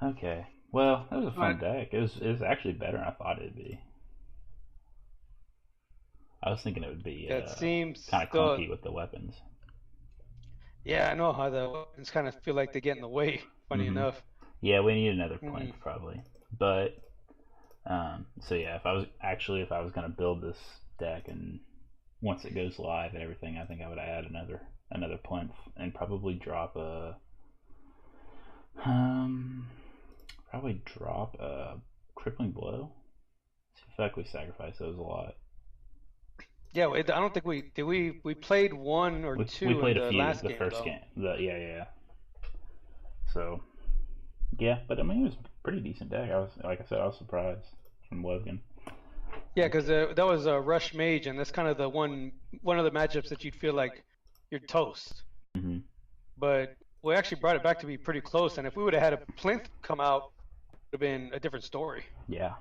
Okay. Well, that was a fun deck. It was actually better than I thought it'd be. I was thinking it would be It seems kind of clunky with the weapons. Yeah, I know how the weapons kind of feel like they get in the way. Funny enough. Yeah, we need another plinth probably. But so yeah, if I was gonna build this deck and once it goes live and everything, I think I would add another plinth and probably drop a crippling blow. I feel like we sacrifice those a lot. Yeah, I don't think we played one or two. We played in a the few last the game, first though. game. Yeah. So yeah, but I mean it was a pretty decent deck. I was surprised from Logan. Yeah, because that was a Rush Mage, and that's kind of one of the matchups that you'd feel like you're toast. But we actually brought it back to be pretty close. And if we would have had a plinth come out, it would have been a different story. Yeah.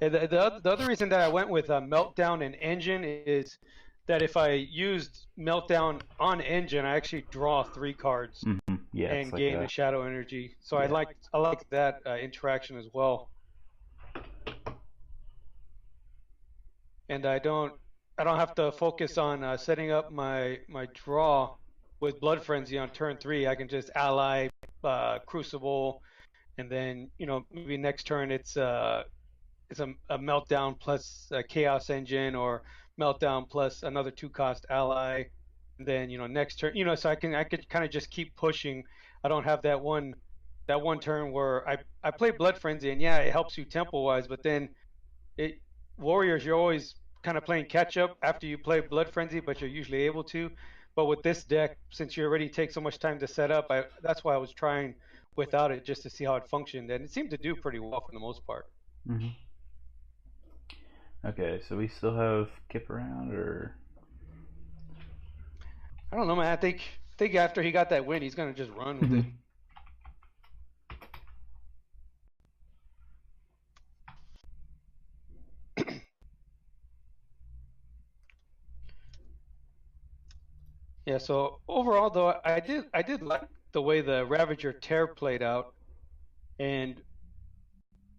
And the other reason that I went with Meltdown and Engine is that if I used Meltdown on Engine, I actually draw 3 cards Yeah, and like gain a shadow energy. So Yeah. I like that interaction as well. And I don't have to focus on setting up my draw with Blood Frenzy on turn 3. I can just ally Crucible, and then maybe next turn it's a Meltdown plus a Chaos Engine, or Meltdown plus another 2-cost ally. And then next turn, so I could kind of just keep pushing. I don't have that one turn where I play Blood Frenzy, and yeah, it helps you tempo wise, but then Warriors, you're always kind of playing catch up after you play Blood Frenzy, but you're usually able to. But with this deck, since you already take so much time to set up, that's why I was trying without it, just to see how it functioned, and it seemed to do pretty well for the most part. Okay, so we still have Kip around, or I don't know, man. I think after he got that win, he's gonna just run with it. Yeah, so overall though, I did like the way the Ravager Tear played out, and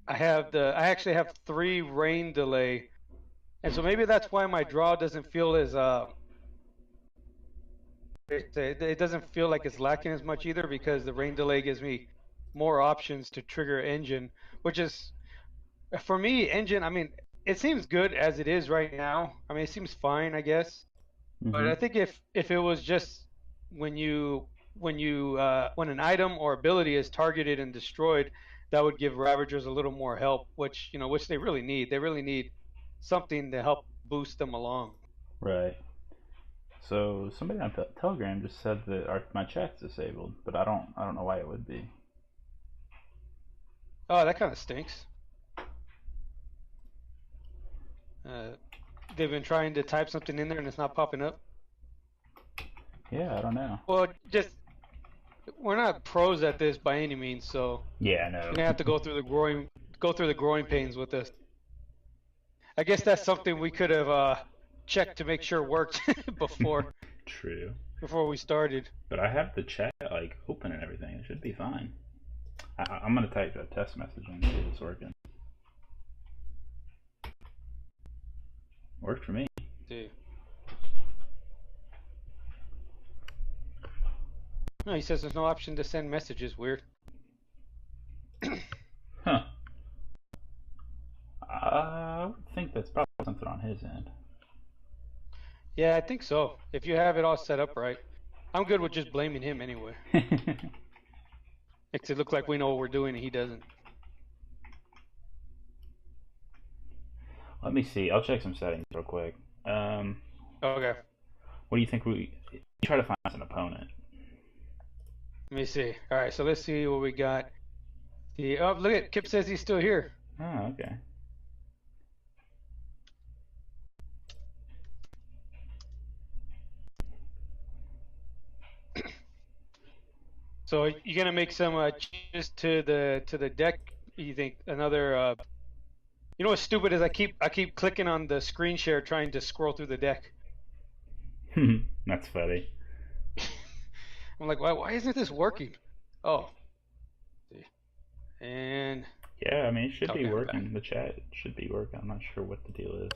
I actually have 3 rain delay, and so maybe that's why my draw doesn't feel as it doesn't feel like it's lacking as much either, because the rain delay gives me more options to trigger Engine, which is, for me, Engine, I mean, it seems good as it is right now. I mean, it seems fine, I guess. But I think if it was just when an item or ability is targeted and destroyed, that would give Ravagers a little more help, which they really need. They really need something to help boost them along. Right. So somebody on Telegram just said that my chat's disabled, but I don't know why it would be. Oh, that kind of stinks. They've been trying to type something in there and it's not popping up. Yeah, I don't know. Well, we're not pros at this by any means, so yeah, no. You're gonna have to go through the growing pains with this. I guess that's something we could have checked to make sure worked before. True. Before we started. But I have the chat open and everything. It should be fine. I'm gonna type a test message and see if it's working. Worked for me. Dude. No, he says there's no option to send messages. Weird. Huh. I would think that's probably something on his end. Yeah, I think so. If you have it all set up right. I'm good with just blaming him anyway. Makes it look like we know what we're doing and he doesn't. Let me see. I'll check some settings real quick. Okay. What do you think we try to find us an opponent? Let me see. All right, so let's see what we got. Oh, look at Kip says he's still here. Oh, okay. So you're gonna make some changes to the deck? You think another? You know what's stupid is I keep clicking on the screen share trying to scroll through the deck. That's funny. I'm like, why isn't this working? Oh. And yeah, I mean, it should be working. The chat should be working. I'm not sure what the deal is.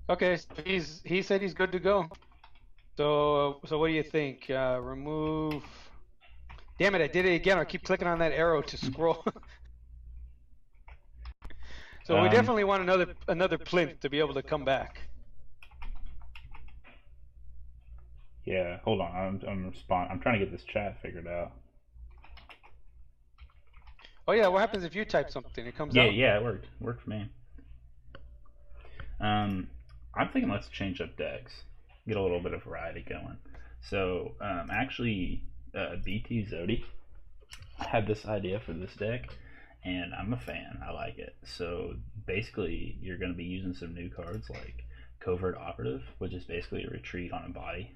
Okay, so he said he's good to go. So what do you think? Remove. Damn it! I did it again. I keep clicking on that arrow to scroll. So we definitely want another plinth to be able to come back. Yeah, hold on. I'm trying to get this chat figured out. Oh yeah, what happens if you type something? It comes out. Yeah, it worked. It worked for me. I'm thinking let's change up decks, get a little bit of variety going. So actually, BT Zodi had this idea for this deck, and I'm a fan. I like it. So basically, you're going to be using some new cards like Covert Operative, which is basically a retreat on a body.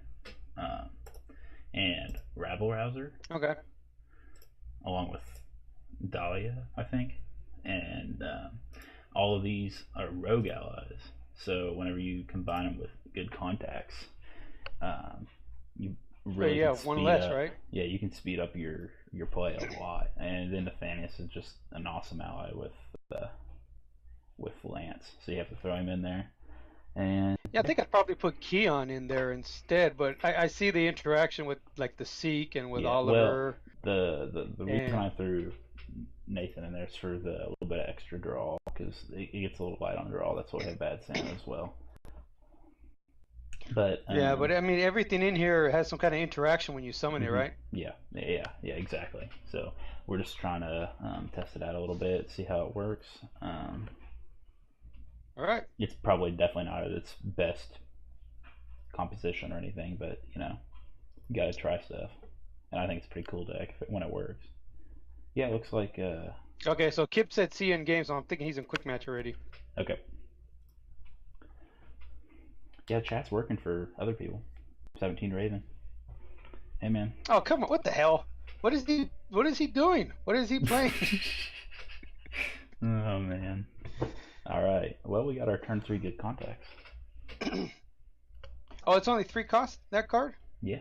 and Rabble Rouser, Okay. along with Dahlia, I think. And all of these are rogue allies. So whenever you combine them with good contacts, you But really yeah, can one speed less, up. right? Yeah, you can speed up your play a lot. And then Nathanius is just an awesome ally with Lance. So you have to throw him in there. And Yeah, I think I'd probably put Keon in there instead, but I see the interaction with like the Seek and with yeah, well, Oliver the reason and I threw Nathan in there is for the little bit of extra draw because it gets a little light on draw. That's why we have bad Santa as well. But yeah, but I mean everything in here has some kind of interaction when you summon it, mhm. right? Yeah, exactly. So we're just trying to test it out a little bit, see how it works. All right. It's probably definitely not at its best composition or anything, but you gotta try stuff, and I think it's pretty cool deck when it works. Yeah, it looks like Okay, so Kip said see you in game, so I'm thinking he's in quick match already. okay. Yeah, chat's working for other people. 17 Raven. Hey man. Oh, come on. What the hell? What is he doing? What is he playing? Oh man. All right. Well, we got our turn 3 good contacts. Oh, it's only 3 costs, that card? Yeah.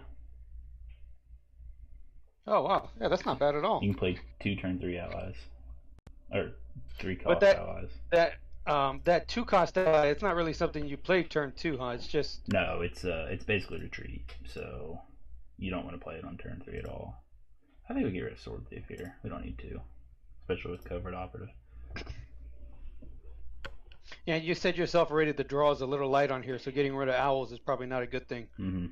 Oh, wow. Yeah, that's not bad at all. You can play 2 turn 3 allies. Or 3 But cost allies. that 2 cost ally, it's not really something you play turn 2, huh? It's just No, it's basically retreat. So you don't want to play it on turn 3 at all. I think we get rid of Sword Thief here. We don't need to. Especially with Covert Operative. yeah, you said yourself already the draw is a little light on here, so getting rid of owls is probably not a good thing. Mm-hmm.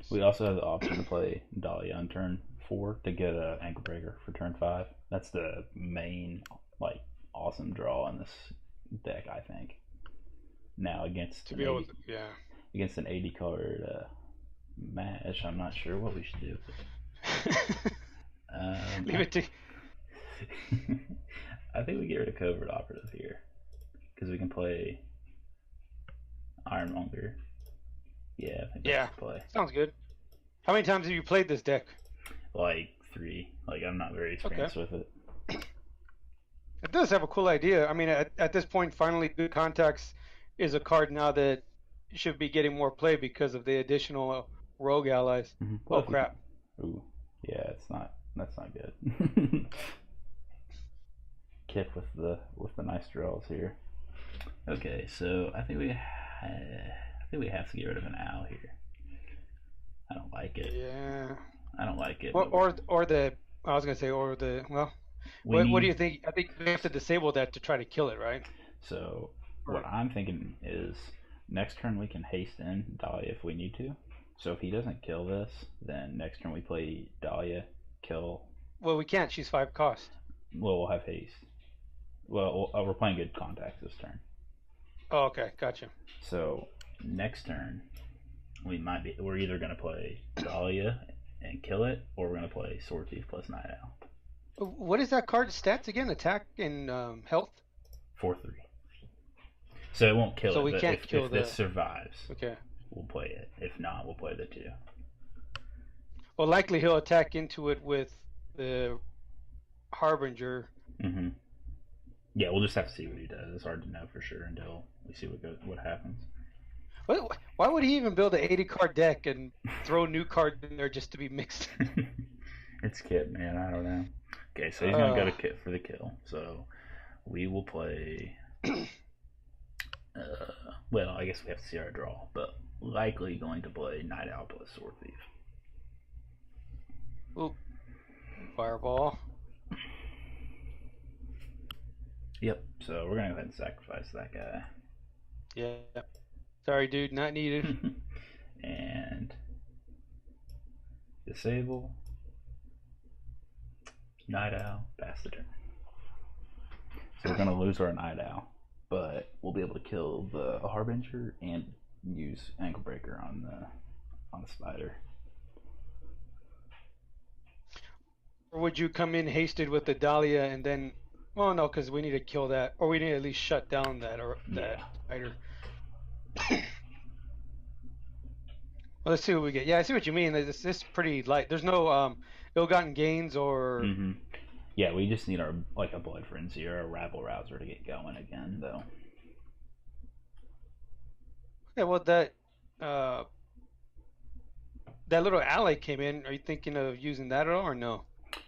We also have the option to play Dahlia on turn 4 to get an Ankle Breaker for turn 5. That's the main, awesome draw in this deck, I think. Now against against an 80 card match, I'm not sure what we should do. Leave it to. I think we get rid of Covert Operative here because we can play Ironmonger. Yeah, I think that's the play. Sounds good. How many times have you played this deck? Like 3. I'm not very experienced with it. It does have a cool idea. I mean, at this point, finally, Good Contacts is a card now that should be getting more play because of the additional rogue allies. Mm-hmm. Oh crap! Ooh, yeah, that's not good. Kip with the nice draws here. Okay, so I think we have to get rid of an owl here. I don't like it. Yeah. I don't like it. Or the I was gonna say or the well. What do you think? I think we have to disable that to try to kill it, right? So what I'm thinking is next turn we can haste in Dahlia if we need to. So if he doesn't kill this, then next turn we play Dahlia, kill. Well, we can't. She's 5 cost. Well, we'll have haste. Well, we're playing good contacts this turn. Oh, okay, gotcha. So next turn we're either gonna play Dahlia and kill it, or we're gonna play Sword Thief plus Night Owl. What is that card's stats again? Attack and health? 4/3. So it won't kill so it. We but can't if kill this survives, okay, we'll play it. If not, we'll play the 2. Well, likely he'll attack into it with the Harbinger. Mm-hmm. Yeah, we'll just have to see what he does. It's hard to know for sure until we see what happens. Why would he even build an 80 card deck and throw new cards in there just to be mixed? It's Kip, man. I don't know. Okay, so he's gonna go to Kip for the kill. So we will play. Well, I guess we have to see our draw, but likely going to play Night Owl plus Sword Thief. Ooh, Fireball. Yep. So we're gonna go ahead and sacrifice that guy. Yeah. Sorry, dude. Not needed. And disable. Night Owl. Pass the turn. So we're gonna lose our Night Owl, but we'll be able to kill the Harbinger and use Ankle Breaker on the Spider. Or would you come in hasted with the Dahlia and then? Well, no, because we need to kill that, or we need to at least shut down that or that spider. Well, let's see what we get. Yeah, I see what you mean. This pretty light. There's no ill-gotten gains or. Mm-hmm. Yeah, we just need our like a Blood Frenzy or a Rabble Rouser to get going again, though. Yeah, well, uh, that little ally came in. Are you thinking of using that at all, or no?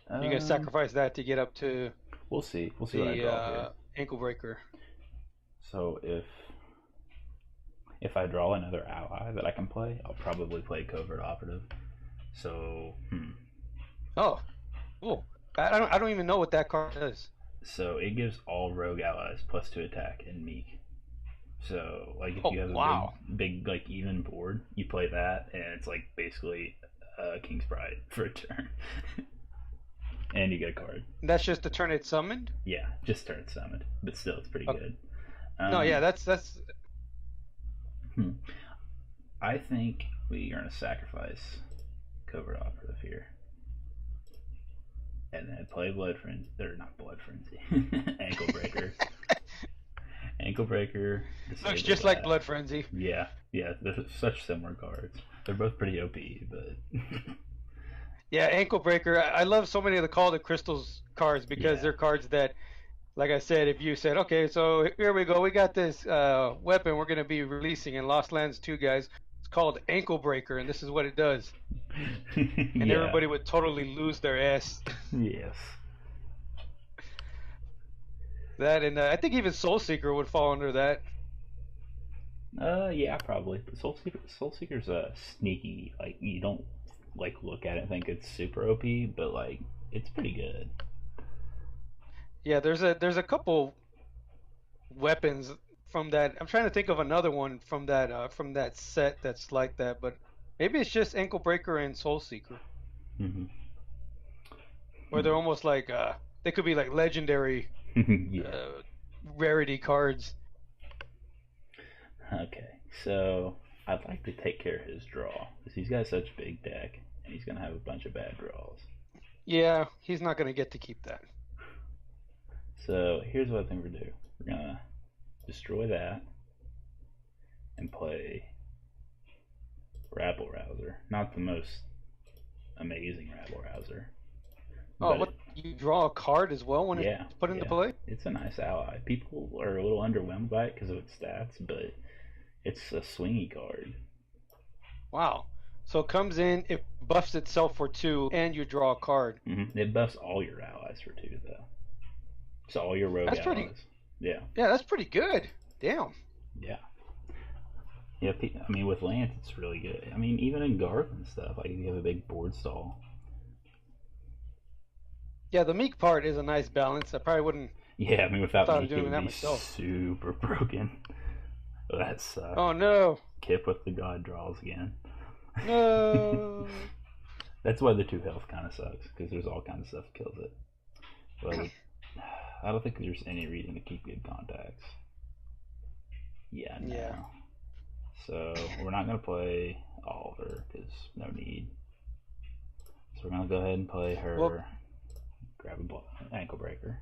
You're gonna Um, sacrifice that to get up to we'll see. We'll see what I the draw here. ankle breaker. So if I draw another ally that I can play, I'll probably play Covert Operative. So Oh, cool. I don't even know what that card does. so it gives all rogue allies +2 attack and meek. So like if Oh, you have wow. a big like even board, you play that, and it's like basically King's Pride for a turn, and you get a card. That's just the turn it's summoned? Yeah, just turn summoned, but still it's pretty Okay. good. No, yeah, that's Hmm. I think we are gonna sacrifice Covert Operative here, and then play Blood Frenzy. Or not Blood Frenzy, Ankle Breaker. Ankle Breaker. looks just like Blood Frenzy. Yeah, yeah, they're such similar cards. They're both pretty OP, but Yeah, ankle breaker. I love so many of the Call to Crystals cards because yeah, they're cards that, like I said, if you said, okay, so here we go, we got this weapon we're gonna be releasing in Lost Lands 2, guys. It's called Ankle Breaker, and this is what it does. And yeah, everybody would totally lose their ass. yes, That and I think even Soul Seeker would fall under that. yeah, probably. But Soul Seeker's sneaky. Like you don't like look at it and think it's super OP, but like it's pretty good. Yeah, there's a couple weapons from that. I'm trying to think of another one from that set that's like that, but maybe it's just Ankle Breaker and Soul Seeker, Hmm. where they're almost like they could be like legendary Yeah. rarity cards. Okay, so I'd like to take care of his draw because he's got such a big deck, and he's gonna have a bunch of bad draws. Yeah, he's not gonna get to keep that. So here's what I think we're gonna do. We're gonna destroy that and play Rabble Rouser. Not the most amazing Rabble Rouser, Oh, but what, you draw a card as well when yeah, it's put into yeah, play? it's a nice ally. People are a little underwhelmed by it because of its stats, but it's a swingy card. Wow. So it comes in, it buffs itself for 2, and you draw a card. It buffs all your allies for 2, though. So all your rogue That's allies. pretty. Yeah, Yeah, that's pretty good. Damn. yeah. Yeah, I mean, with Lance, it's really good. I mean, even in Garth and stuff, like if you have a big board stall. Yeah, the meek part is a nice balance. I probably wouldn't Yeah, I mean, without thought of Meek, it doing would that be myself. super broken. Oh, that sucks. Oh no. Kip with the God draws again. No. That's why the 2 health kind of sucks, because there's all kinds of stuff that kills it. But I don't think there's any reason to keep good contacts. Yeah, no. Yeah. So we're not going to play Oliver, because no need. So we're going to go ahead and play her, Well, grab a ankle breaker.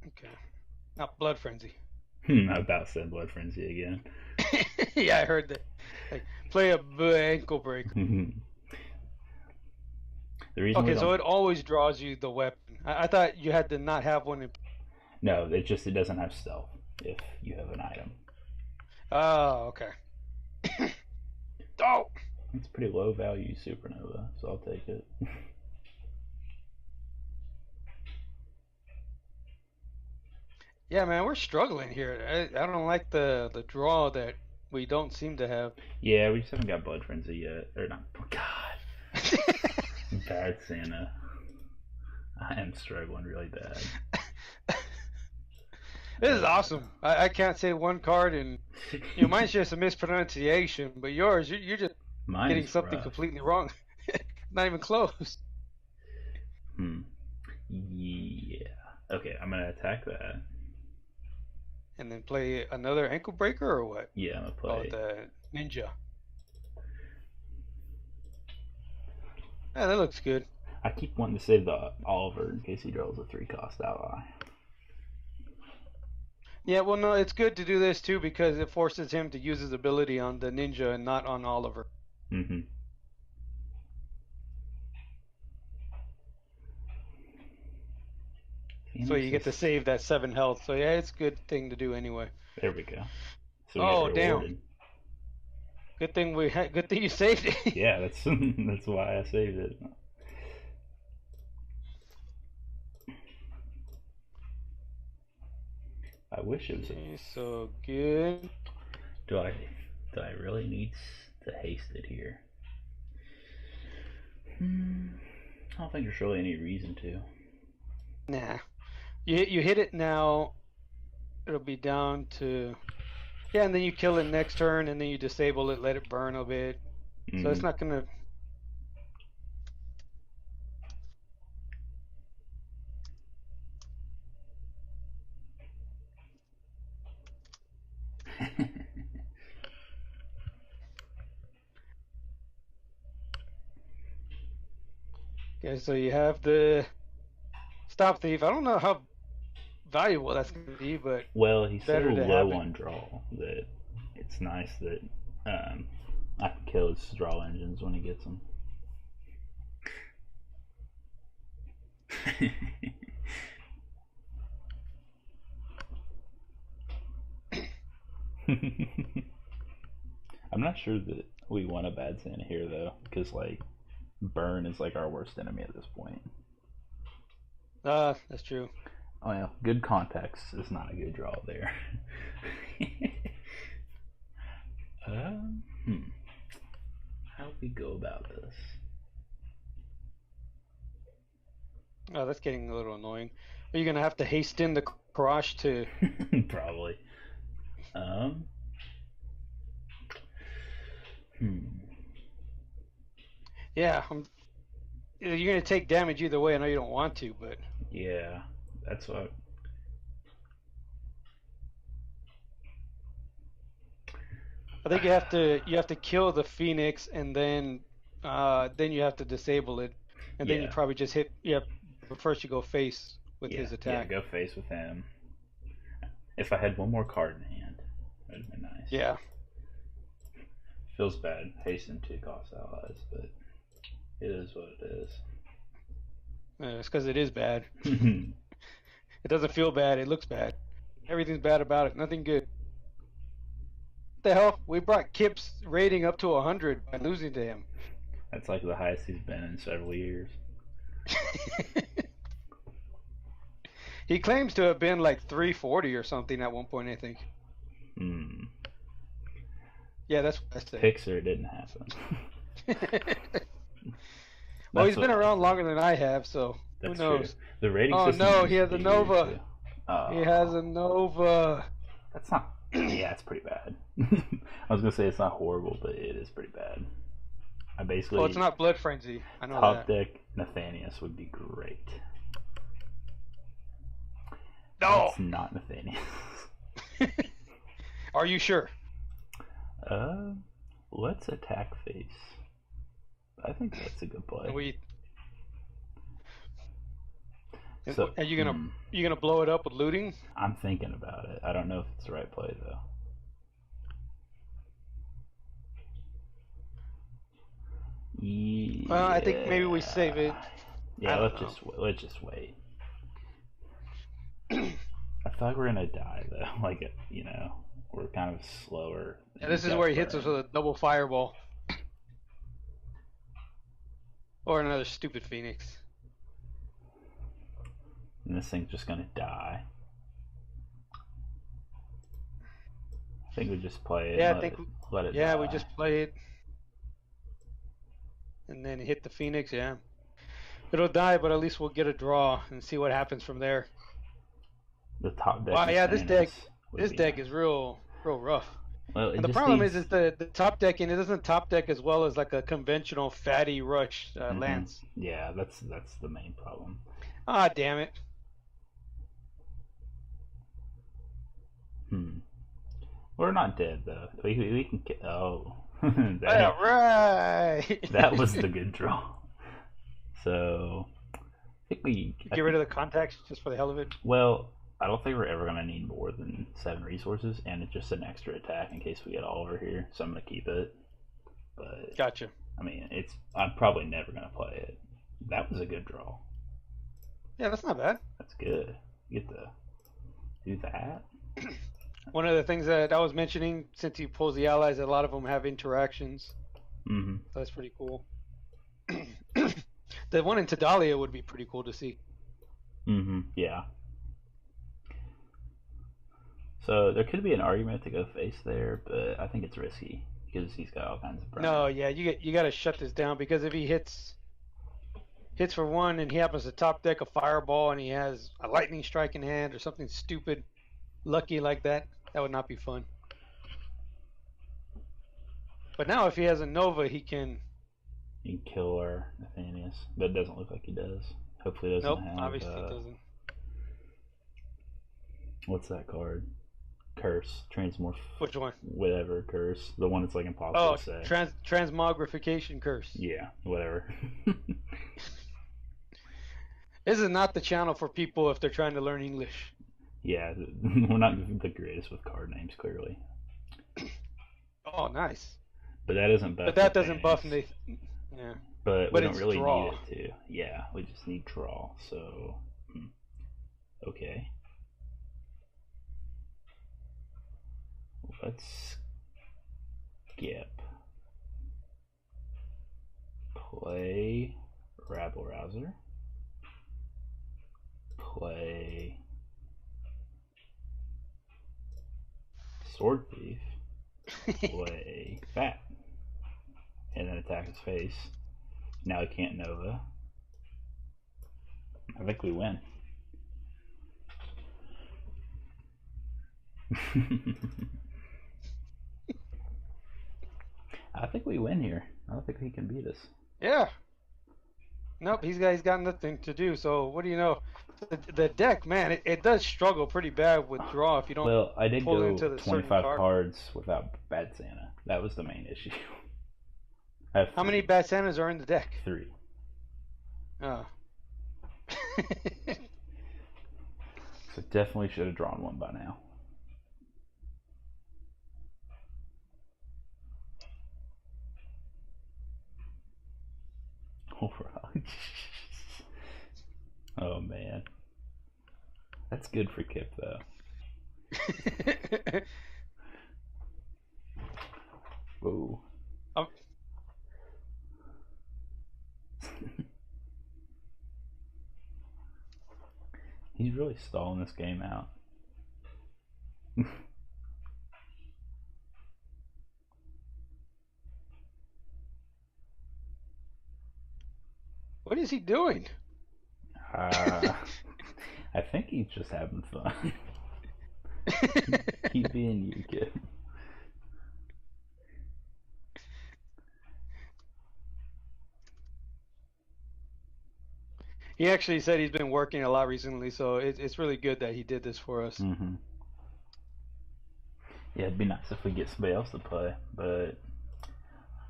okay. Not Blood Frenzy. I'm about to say Blood Frenzy again. Yeah, I heard that. Like, play a ankle breaker. The reason we Okay, don't... so it always draws you the weapon. I thought you had to not have one. No, it doesn't have stealth if you have an item. Oh, okay. Oh! It's pretty low value supernova, so I'll take it. Yeah, man, we're struggling here. I don't like the draw that we don't seem to have. Yeah, we just haven't got Blood Frenzy yet. Or not. Oh, God. Bad Santa. I am struggling really bad. This is awesome. I can't say one card, and mine's just a mispronunciation, but yours, you're just Mine getting is something rough. completely wrong. Not even close. Yeah. Okay, I'm gonna attack that. And then play another ankle breaker or what? Yeah, I'm gonna Oh, play. the ninja. Yeah, that looks good. I keep wanting to save the Oliver in case he draws a 3-cost ally. Yeah, well, no, it's good to do this too because it forces him to use his ability on the ninja and not on Oliver. Mm-hmm. So Phoenix you get to is... save that 7 health. So yeah, it's a good thing to do anyway. There we go. So we get Oh damn! rewarded. Good thing you saved it. Yeah, that's that's why I saved it. I wish it was a... Okay, so good. Do I really need to haste it here? I don't think there's really any reason to. Nah. You hit it now. It'll be down to yeah, and then you kill it next turn, and then you disable it, let it burn a bit. So it's not gonna. Okay, so you have the Stop Thief. I don't know how valuable that's gonna be, but Well, he's so better to have low it. on draw that it's nice that I can kill his draw engines when he gets them. I'm not sure that we want a bad Santa here though, because like burn is like our worst enemy at this point. That's true. Oh yeah, good context is not a good draw there. um, hmm. How do we go about this? Oh, that's getting a little annoying. Are you gonna have to haste in the crush to? Probably. Um. Hmm. Yeah, you're gonna take damage either way. I know you don't want to, but Yeah, that's what. I think you have to kill the Phoenix, and then you have to disable it, and then you Yeah. probably just hit. Yeah, but first you go face with Yeah. his Yeah. attack. Go face with him. If I had one more card in hand, that'd have been nice. Yeah. Feels bad. Hasten to cost allies, but it is what it is. It's because it is bad. It doesn't feel bad. It looks bad. Everything's bad about it. Nothing good. What the hell? We brought Kip's rating up to 100 by losing to him. That's like the highest he's been in several years. He claims to have been like 340 or something at one point, I think. Hmm. Yeah, that's what I said. Pixar didn't happen. Well, he's been around longer than I have, so who knows? True. The rating Oh system no, used he has to a be weird, Nova. too. He has a Nova. That's not. Yeah, it's pretty bad. I was gonna say it's not horrible, but it is pretty bad. I basically. Well, it's not Blood Frenzy. I know top that. deck Nathanius would be great. No. It's not Nathanius. Are you sure? Let's attack face. I think that's a good play. So, are you gonna blow it up with looting? I'm thinking about it. I don't know if it's the right play though. Yeah. Well, I think maybe we save it. Yeah, let's just wait. I feel like we're gonna die though. Like we're kind of slower. Yeah, this is where he hits us with a double fireball. Or another stupid Phoenix. And this thing's just gonna die. I think we just play it. Yeah, let it yeah, die. we just play it. And then hit the Phoenix, yeah. It'll die, but at least we'll get a draw and see what happens from there. The top deck. Wow, yeah, this deck is real rough. Well, and the problem is the top decking. It doesn't top deck as well as like a conventional fatty rush lance. Yeah, that's the main problem. Ah, damn it. We're not dead though. We can get. Oh, right. That was the good draw. So I think we get rid of the contacts just for the hell of it. Well, I don't think we're ever gonna need more than 7 resources, and it's just an extra attack in case we get all over here. So I'm gonna keep it. But Gotcha. I mean, I'm probably never gonna play it. That was a good draw. Yeah, that's not bad. That's good. You get to do that. One of the things that I was mentioning, since he pulls the allies, a lot of them have interactions. Mm-hmm. So that's pretty cool. The one in Tadalia would be pretty cool to see. Mm-hmm. Yeah. So there could be an argument to go face there, but I think it's risky because he's got all kinds of problems. No, yeah, you got to shut this down because if he hits for one and he happens to top deck a fireball and he has a lightning strike in hand or something stupid, lucky like that, that would not be fun. But now if he has a Nova, he can kill our Nathanius, but it doesn't look like he does. Hopefully, he doesn't have. Obviously he doesn't. What's that card? Curse, transmorph. Which one? Whatever curse, the one that's like impossible to say. Transmogrification curse. Yeah, whatever. This is not the channel for people if they're trying to learn English. Yeah, we're not the greatest with card names, clearly. Oh, nice. But that doesn't buff. But that doesn't buff Nathan. Yeah. But we don't really draw. need it to. Yeah, we just need draw. So, okay. Let's skip. Play Rabble Rouser. Play Sword Thief. Play Fat. And then attack his face. Now he can't Nova. I think we win. I think we win here. I don't think he can beat us. Yeah. Nope, he's got nothing to do. So what do you know? The deck, man, it does struggle pretty bad with draw if you don't. Well, I did pull go into the 25 cards without Bad Santa. That was the main issue. How many Bad Santas are in the deck? 3. Oh. So definitely should have drawn one by now. Alright. Oh man. That's good for Kip though. Whoa. He's really stalling this game out. What is he doing? I think he's just having fun. Keep being you, kid. He actually said he's been working a lot recently, so it's really good that he did this for us. Mm-hmm. Yeah, it'd be nice if we get somebody else to play, but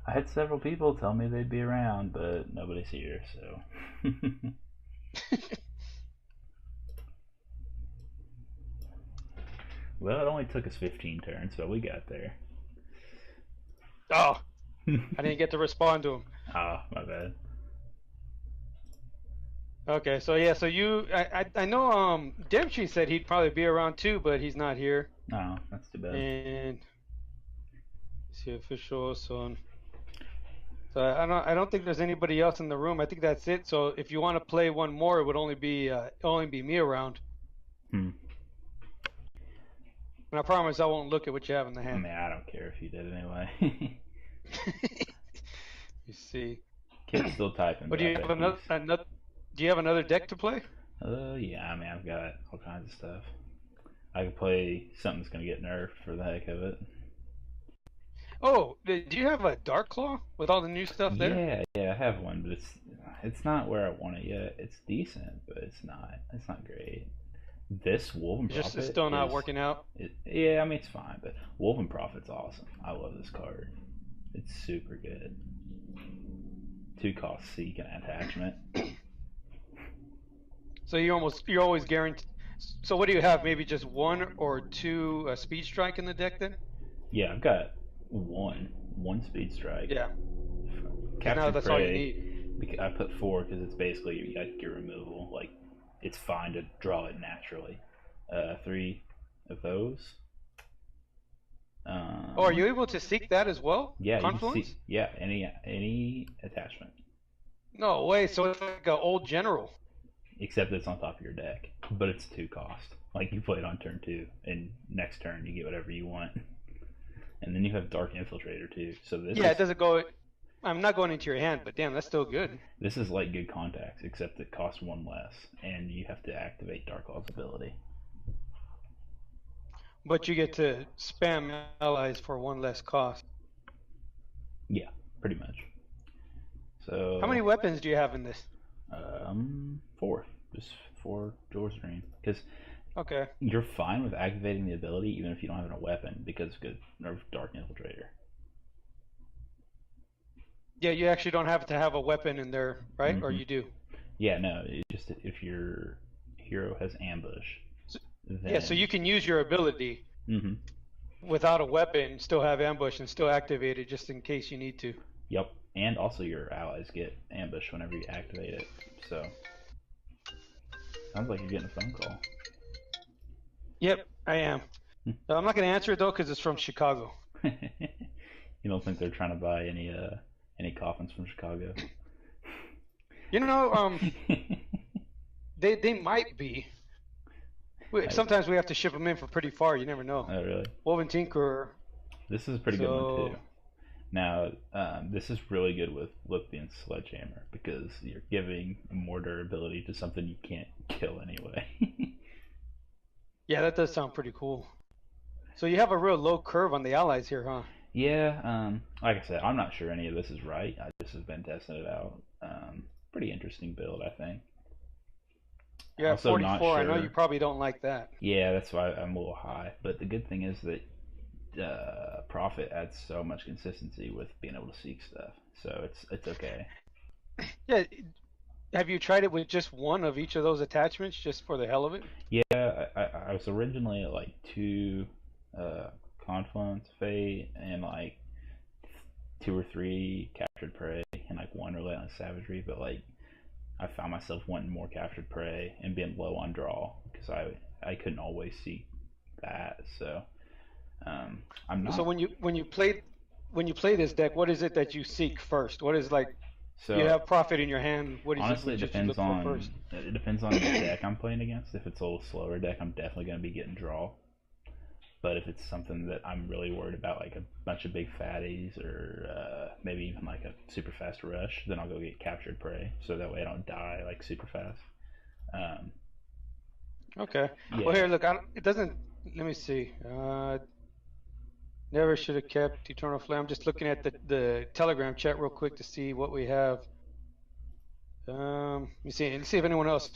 I had several people tell me they'd be around, but nobody's here, so. Well, it only took us 15 turns, but we got there. Oh, I didn't get to respond to him. Ah, my bad. Okay, so yeah, so I know Dempsey said he'd probably be around too, but he's not here. Oh, that's too bad. And see official so I don't think there's anybody else in the room. I think that's it. So if you want to play one more, it would only be me around. Hmm. And I promise I won't look at what you have in the hand. I mean, I don't care if you did anyway. You see. Kid's still typing. But do you have another? Do you have another deck to play? Yeah. I mean, I've got all kinds of stuff. I could play something that's gonna get nerfed for the heck of it. Oh, do you have a Dark Claw with all the new stuff there? Yeah, I have one, but it's not where I want it yet. It's decent, but it's not great. This Woven Prophet It's still not working out. Yeah, I mean it's fine, but Woven Prophet's awesome. I love this card. It's super good. 2 cost seek and attachment. So you're always guaranteed. So what do you have? Maybe just 1 or 2 speed strike in the deck then? Yeah, I've got 1 1 speed strike. Yeah. Captured That's prey. all you need. I put 4 because it's basically like your removal. Like it's fine to draw it naturally. 3 of those. Oh, are you able to seek that as well? Yeah, Confluence? you can see. Yeah, any attachment. No way. So it's like an old general. Except it's on top of your deck, but it's 2 cost. Like you play it on turn 2, and next turn you get whatever you want. And then you have Dark Infiltrator too. So this it doesn't go. I'm not going into your hand, but damn, that's still good. This is like Good Contacts, except it costs 1 less, and you have to activate Darklaw's ability. But you get to spam allies for 1 less cost. Yeah, pretty much. So how many weapons do you have in this? 4. Just 4 Jewel's Dream. Because okay, you're fine with activating the ability even if you don't have a weapon because of Dark Infiltrator. Yeah, you actually don't have to have a weapon in there, right? Mm-hmm. Or you do? Yeah, no. It's just if your hero has ambush. Then... Yeah, so you can use your ability without a weapon, still have ambush, and still activate it just in case you need to. Yep, and also your allies get ambush whenever you activate it. So sounds like you're getting a phone call. Yep, I am. I'm not going to answer it though because it's from Chicago. You don't think they're trying to buy any coffins from Chicago? You know, they might be. Sometimes we have to ship them in for pretty far. You never know. Oh, really? Woven Tinkerer. This is a pretty good one too. Now, this is really good with Lithium Sledgehammer because you're giving more durability to something you can't kill anyway. Yeah, that does sound pretty cool. So you have a real low curve on the allies here, huh? Yeah, like I said, I'm not sure any of this is right. I just have been testing it out. Pretty interesting build, I think. Yeah, 44. Sure. I know you probably don't like that. Yeah, that's why I'm a little high. But the good thing is that Prophet adds so much consistency with being able to seek stuff, so it's okay. Yeah. Have you tried it with just one of each of those attachments, just for the hell of it? Yeah, I was originally at like 2 Confluence Fate and like 2 or 3 Captured Prey and like 1 Relentless Savagery, but like I found myself wanting more Captured Prey and being low on draw because I couldn't always see that. So I'm not. So when you play this deck, what is it that you seek first? What is like? So you have Prophet in your hand. What is honestly, it it depends on the deck I'm playing against. If it's a little slower deck, I'm definitely going to be getting draw. But if it's something that I'm really worried about, like a bunch of big fatties or maybe even like a super fast rush, then I'll go get Captured Prey, so that way I don't die like super fast. Okay. Yeah. Well, here, look. It doesn't. Let me see. Never should have kept Eternal Flame. I'm just looking at the Telegram chat real quick to see what we have. Let me see. Let's see if anyone else.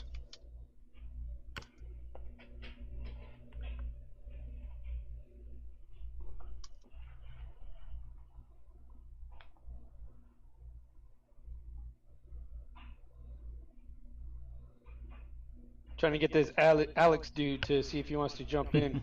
Trying to get this Alex dude to see if he wants to jump in.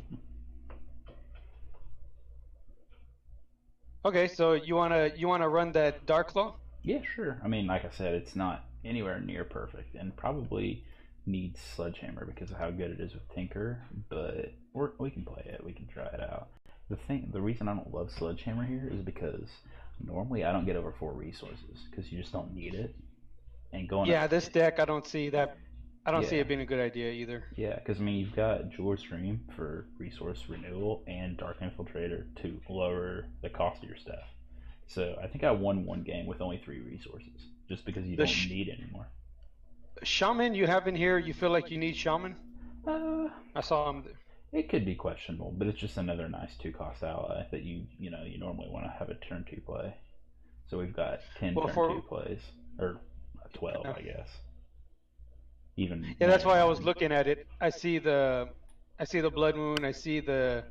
Okay, so you wanna run that Darklaw? Yeah, sure. I mean, like I said, it's not anywhere near perfect, and probably needs Sledgehammer because of how good it is with Tinker. But we can play it. We can try it out. The reason I don't love Sledgehammer here is because normally I don't get over 4 resources because you just don't need it. And going this deck I don't see that. I don't see it being a good idea either. Yeah, because I mean you've got Jeweler's Dream for resource renewal and Dark Infiltrator to lower the cost of your stuff. So I think I won 1 game with only 3 resources just because you don't need it anymore. Shaman you have in here, you feel like you need Shaman? I saw him. It could be questionable, but it's just another nice 2-cost ally that you normally want to have a turn 2 play. So we've got 10 turn 2 plays, or 12, I guess. Even that's why I was looking at it. I see the Blood Moon. I see the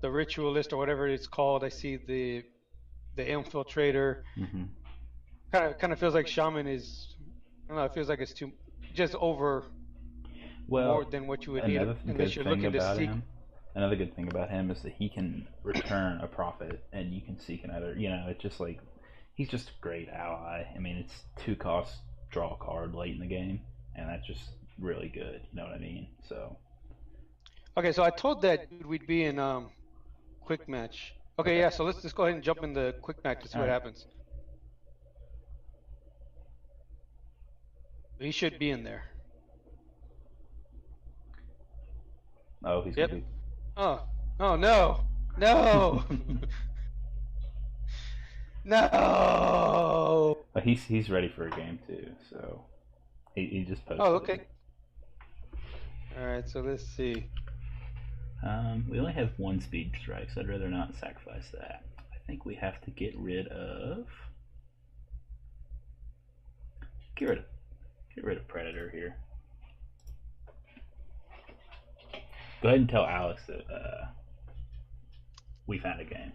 Ritualist or whatever it's called. I see the Infiltrator. Kind of feels like Shaman is. I don't know. It feels like it's too just over. More than what you would need unless you're looking to seek. another good thing about him is that he can return a profit, and you can seek another. It's just like he's just a great ally. I mean, it's 2 cost, draw a card late in the game, and that's just really good. You know what I mean? So. Okay, so I told that dude we'd be in quick match. Okay, yeah. So let's just go ahead and jump in the quick match to see what happens. He should be in there. Oh, he's gonna be. Oh no, no, no. But he's ready for a game too, so he just posted. Oh, okay. All right, so let's see. We only have 1 speed strike, so I'd rather not sacrifice that. I think we have to get rid of Predator here. Go ahead and tell Alex that we found a game.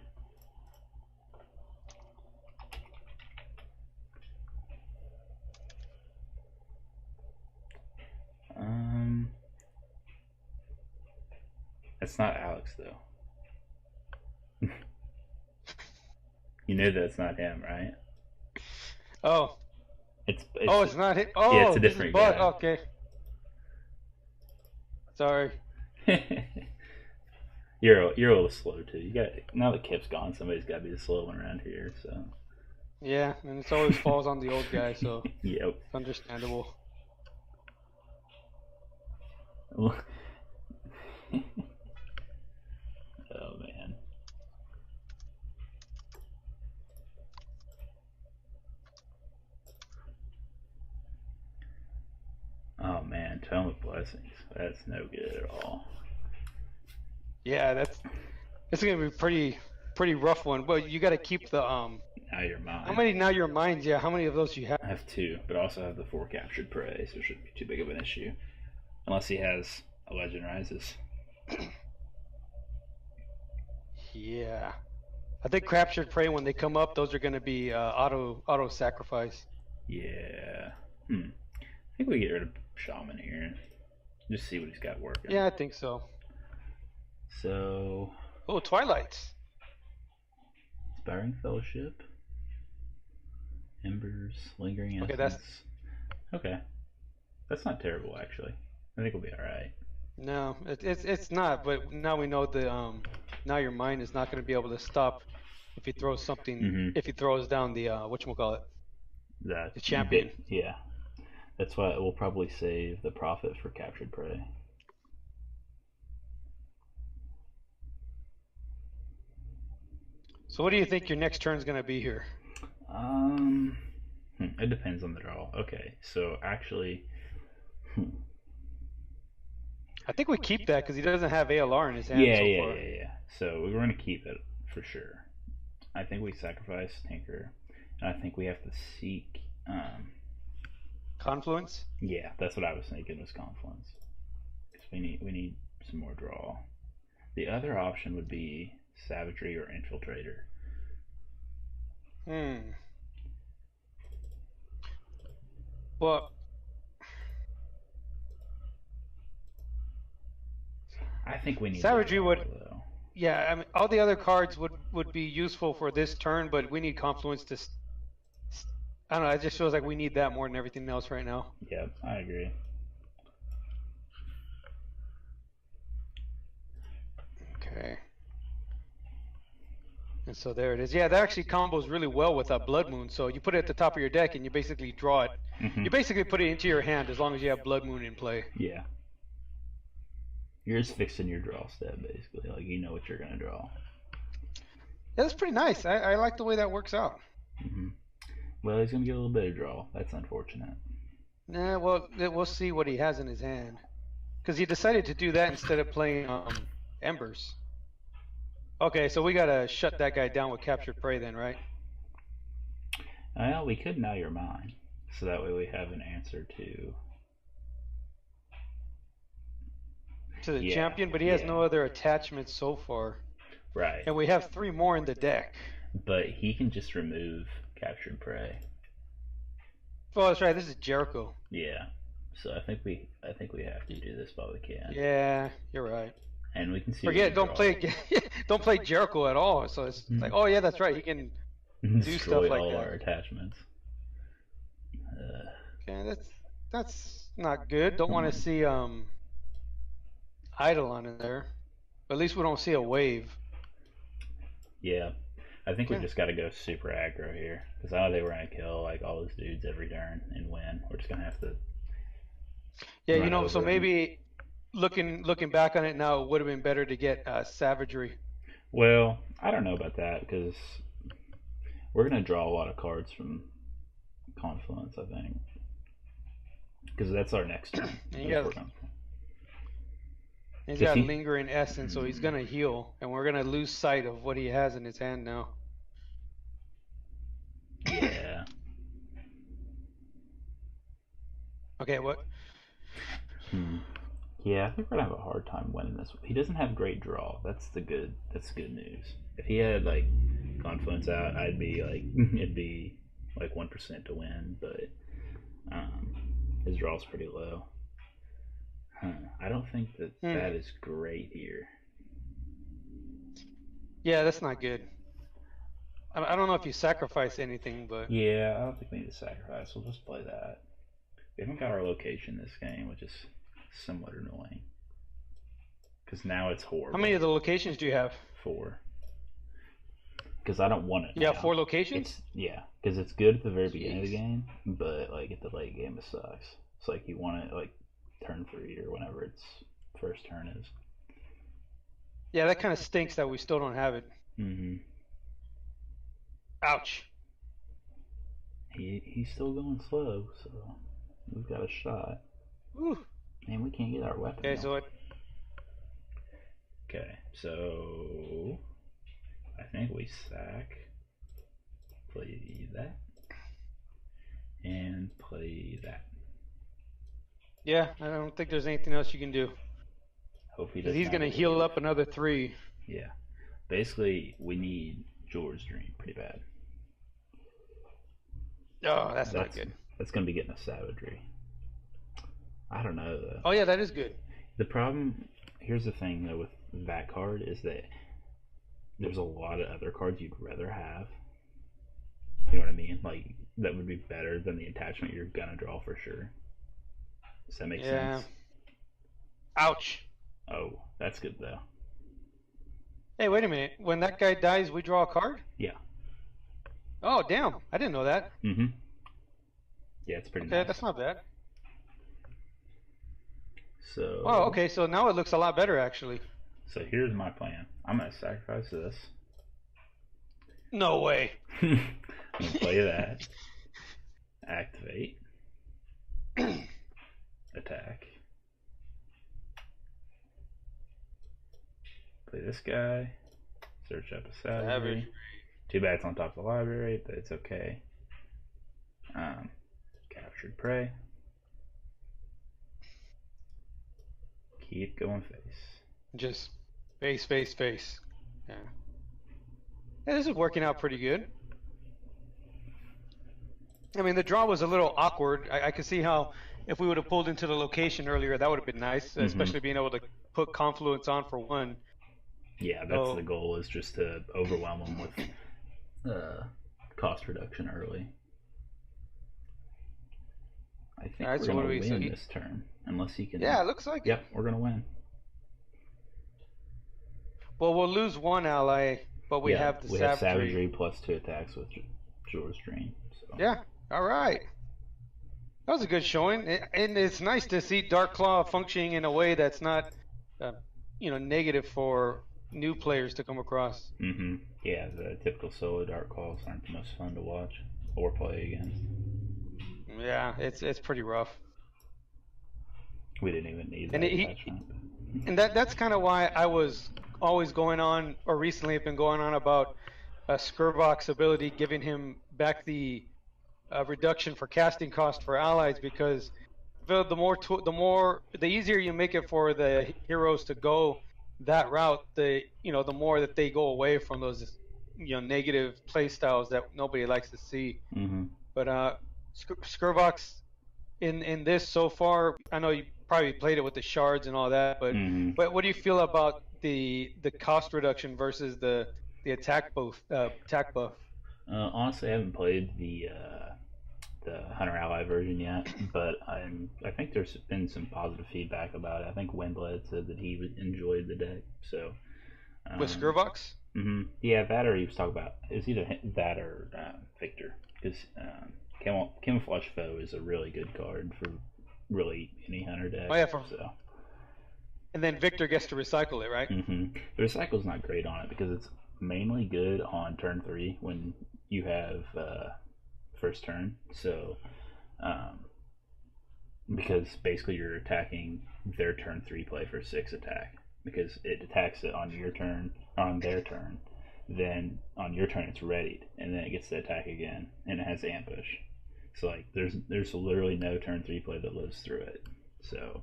That's not Alex though. You know that's not him, right? Oh. It's not him. Oh, yeah, it's a different guy. Okay. Sorry. You're a little slow too. You got now that Kip's gone, somebody's got to be the slow one around here. So. Yeah, and it always falls on the old guy, so. Yep. It's understandable. Oh man. Oh man, Tome of Blessings. That's no good at all. Yeah, it's gonna be pretty rough one. But you got to keep the Now Your Mind. How many Now Your Minds? Yeah, how many of those do you have? I have 2, but I also have the 4 captured prey, so it shouldn't be too big of an issue, unless he has a Legend Rises. Yeah, I think captured prey when they come up, those are gonna be auto sacrifice. Yeah. I think we get rid of Shaman here and just see what he's got working. Yeah, I think so. So. Oh, Twilights. Inspiring Fellowship. Embers, Lingering Essence. Okay. That's not terrible, actually. I think we'll be alright. No, it's not, but now we know the Now Your Mind is not going to be able to stop if he throws something, if he throws down the, whatchamacallit? The champion. Yeah. That's why we'll probably save the profit for captured prey. So what do you think your next turn is going to be here? It depends on the draw. Okay, so actually, I think we keep that because he doesn't have ALR in his hand so far. Yeah. So we're going to keep it for sure. I think we sacrifice Tinker, and I think we have to seek Confluence. Yeah, that's what I was thinking was Confluence. Because we need some more draw. The other option would be Savagery or Infiltrator. Well, I think we need Savagery would. Though. Yeah, I mean, all the other cards would be useful for this turn, but we need Confluence to. I don't know. It just feels like we need that more than everything else right now. Yep, I agree. Okay. And so there it is. Yeah, that actually combos really well with Blood Moon. So you put it at the top of your deck and you basically draw it. You basically put it into your hand as long as you have Blood Moon in play. Yeah. You're just fixing your draw step, basically. Like, you know what you're going to draw. Yeah, that's pretty nice. I like the way that works out. Well, he's going to get a little bit of draw. That's unfortunate. Nah, well, we'll see what he has in his hand. Because he decided to do that instead of playing Embers. Okay, so we got to shut that guy down with Captured Prey then, right? Well, we could Now Your Mind. So that way we have an answer to the champion, but he has no other attachments so far. Right. And we have 3 more in the deck. But he can just remove Captured Prey. Oh, that's right. This is Jericho. Yeah. So I think we have to do this while we can. Yeah, you're right. and we can see. Forget, don't play Jericho at all. So it's like, oh yeah, that's right. He can do stuff like all that. our attachments. Okay, that's not good. Don't want to see Eidolon in there. But at least we don't see a wave. Yeah, I think we just got to go super aggro here because I know they were gonna kill like all those dudes every turn and win. We're just gonna have to. Yeah, you know, so maybe looking back on it now, it would have been better to get Savagery. Well, I don't know about that because we're gonna draw a lot of cards from Confluence, I think, because that's our next turn. He's got Lingering Essence, so he's gonna heal, and we're gonna lose sight of what he has in his hand now. Yeah. Okay, what? Yeah, I think we're gonna have a hard time winning this. He doesn't have great draw. That's good news. If he had like Confluence out, I'd be like it'd be like 1% to win, but his draw's pretty low. I don't think that is great here. Yeah, that's not good. I don't know if you sacrifice anything, but yeah, I don't think we need to sacrifice. We'll just play that. We haven't got our location this game, which is somewhat annoying. Because now it's horrible. How many of the locations do you have? 4. Because I don't want it. You have 4 locations? Because it's good at the very beginning of the game, but like at the late game it sucks. It's like you want it like turn 3 or whenever its first turn is. Yeah, that kind of stinks that we still don't have it. Mm-hmm. Ouch. He's still going slow, so we've got a shot. Whew. And we can't get our weapon. Okay, so Okay, so I think we sack, play that, and play that. Yeah, I don't think there's anything else you can do. Hope he's going to heal up another 3. Yeah. Basically, we need Jeweler's Dream pretty bad. Oh, that's not good. That's going to be getting a Savagery. I don't know, though. Oh, yeah, that is good. The problem, here's the thing, though, with that card is that there's a lot of other cards you'd rather have. You know what I mean? Like, that would be better than the attachment you're going to draw for sure. Does that make sense? Ouch. Oh, that's good, though. Hey, wait a minute. When that guy dies, we draw a card? Yeah. Oh, damn. I didn't know that. Mm-hmm. Yeah, it's pretty nice. That's not bad. So. Oh, okay. So now it looks a lot better, actually. So here's my plan. I'm going to sacrifice this. No way. I'm going to play that. Activate. Attack. Play this guy. Search up a Savagery. Too bad it's on top of the library, but it's okay. Captured prey. Keep going face. Just face. Yeah. Yeah, this is working out pretty good. I mean, the draw was a little awkward. I could see how if we would have pulled into the location earlier, that would have been nice, especially being able to put Confluence on for 1. Yeah, that's the goal, is just to overwhelm them with cost reduction early. I think we're going to win this turn, unless he can... Yeah, it looks like Yep, we're going to win. Well, we'll lose 1 ally, but we have the Savagery. We have Savagery plus 2 attacks with Jeweler's Dream. So. Yeah, all right. That was a good showing, and it's nice to see Dark Claw functioning in a way that's not, negative for new players to come across. Mm-hmm. Yeah, the typical solo Dark Claws aren't the most fun to watch or play against. Yeah, it's pretty rough. We didn't even need that. And that's kind of why I was always going on, or recently have been going on about Skurvok's ability, giving him back the reduction for casting cost for allies, because the easier you make it for the heroes to go that route, the more that they go away from those negative play styles that nobody likes to see. Mm-hmm. But Skurvok's in this so far, I know you probably played it with the shards and all that. But what do you feel about the cost reduction versus the attack buff? Honestly, I haven't played the Hunter Ally version yet, but I think there's been some positive feedback about it. I think Windblade said that he enjoyed the deck. So with Skurvox? Yeah, that or he was talking about it's either that or Victor, because Camouflage Foe is a really good card for really any hunter deck. Oh yeah, so. And then Victor gets to recycle it, right? The recycle's not great on it because it's mainly good on turn 3 when you have first turn. So, because basically you're attacking their turn 3 play for 6 attack, because it attacks it on your turn, on their turn, then on your turn it's readied, and then it gets to attack again, and it has ambush. So like there's literally no turn 3 play that lives through it. So.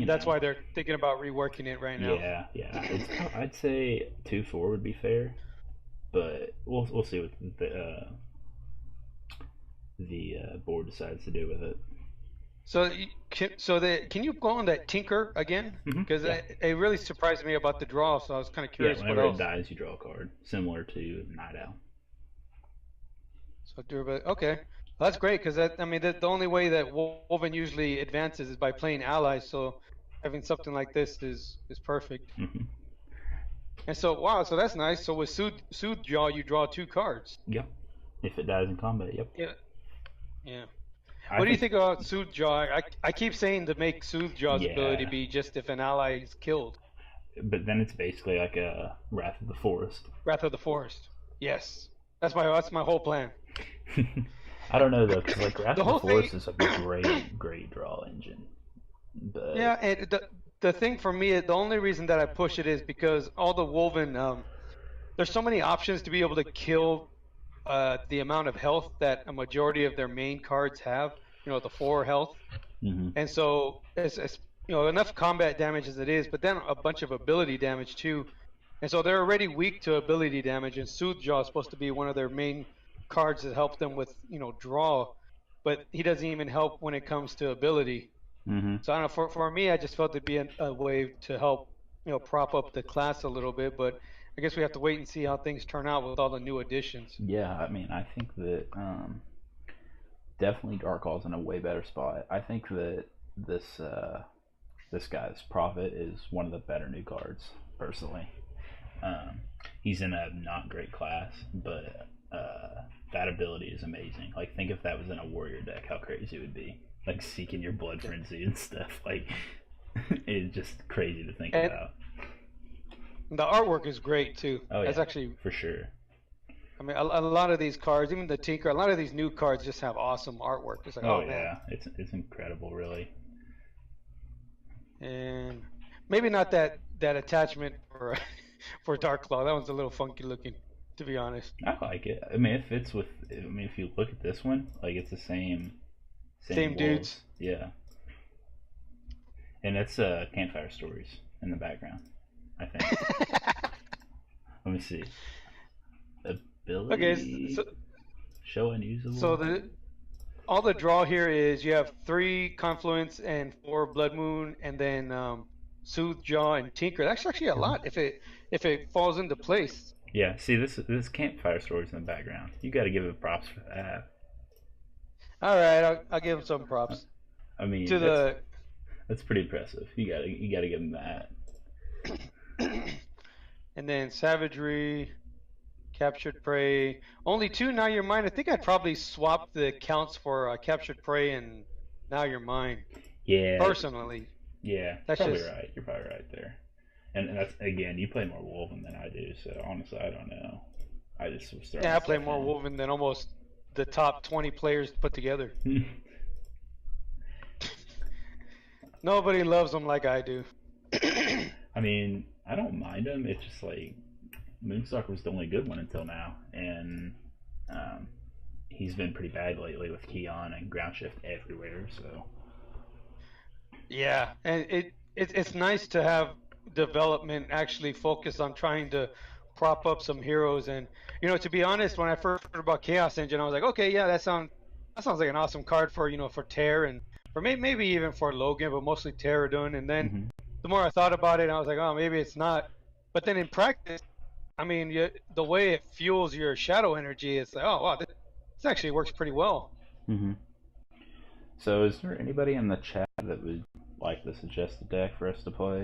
That's why they're thinking about reworking it right now. Yeah. I'd say 2-4 would be fair, but we'll see what the board decides to do with it. So can you go on that Tinker again? Because it really surprised me about the draw, so I was kind of curious. Yeah, whenever it dies, you draw a card, similar to Night Owl. So durability, okay. Well, that's great, because the only way that Woven usually advances is by playing allies, so having something like this is perfect. And so, wow, so that's nice. So with Soothe Jaw, you draw 2 cards. Yep. If it dies in combat, yep. Yeah. What do you think about Soothe Jaw? I keep saying to make Soothe Jaw's ability be just if an ally is killed. But then it's basically like a Wrath of the Forest. Wrath of the Forest. Yes. That's my whole plan. I don't know though, because like Wrath of the Forest is a great draw engine. But... Yeah, and the thing for me, the only reason that I push it is because all the Woven, there's so many options to be able to kill the amount of health that a majority of their main cards have. The 4 health, and so it's enough combat damage as it is, but then a bunch of ability damage too, and so they're already weak to ability damage, and Soothe Jaw is supposed to be one of their main cards that help them with draw, but he doesn't even help when it comes to ability. So I don't know, for me I just felt it'd be a way to help prop up the class a little bit, but I guess we have to wait and see how things turn out with all the new additions. Yeah, I think that definitely Darkhawl's in a way better spot. I think that this guy's Prophet is one of the better new cards personally. He's in a not great class, but that ability is amazing. Like, think if that was in a warrior deck, how crazy it would be. Like, seeking your blood frenzy and stuff. Like, it's just crazy to think about. The artwork is great too. Oh, that's actually for sure. A lot of these cards, even the Tinker, a lot of these new cards just have awesome artwork. It's like, man. Yeah, it's incredible, really. And maybe not that attachment for Darklaw. That one's a little funky looking, to be honest. I like it. It fits with. If you look at this one, like it's the same dudes. Yeah. And it's Campfire Stories in the background, I think. Let me see. Ability. Okay. Show unusable. So all the draw here is you have 3 Confluence and 4 Blood Moon, and then Soothe Jaw and Tinker. That's actually a lot if it falls into place. Yeah. See, this Campfire Stories in the background. You got to give it props for that. All right, I'll give him some props. That's pretty impressive. You gotta give him that. And then Savagery, Captured Prey. Only 2 Now You're Mine. I think I'd probably swap the counts for Captured Prey and Now You're Mine. Yeah. Personally. Yeah, that's probably right. You're probably right there. And that's, again, you play more Woven than I do, so honestly, I don't know. I just was throwing. Yeah, I play more Woven than almost the top 20 players put together. Nobody loves them like I do. I don't mind him. It's just like Moonstalker was the only good one until now, and he's been pretty bad lately with Keon and Ground Shift everywhere. So yeah, and it's nice to have development actually focus on trying to prop up some heroes. And to be honest, when I first heard about Chaos Engine, I was like, okay, yeah, that sounds like an awesome card for for Tear and or maybe even for Logan, but mostly Terradon. And then Hmm. the more I thought about it, I was like, oh, maybe it's not. But then in practice, I mean, the way it fuels your shadow energy, it's like, oh wow, this actually works pretty well. Hmm. So, is there anybody in the chat that would like to suggest a deck for us to play?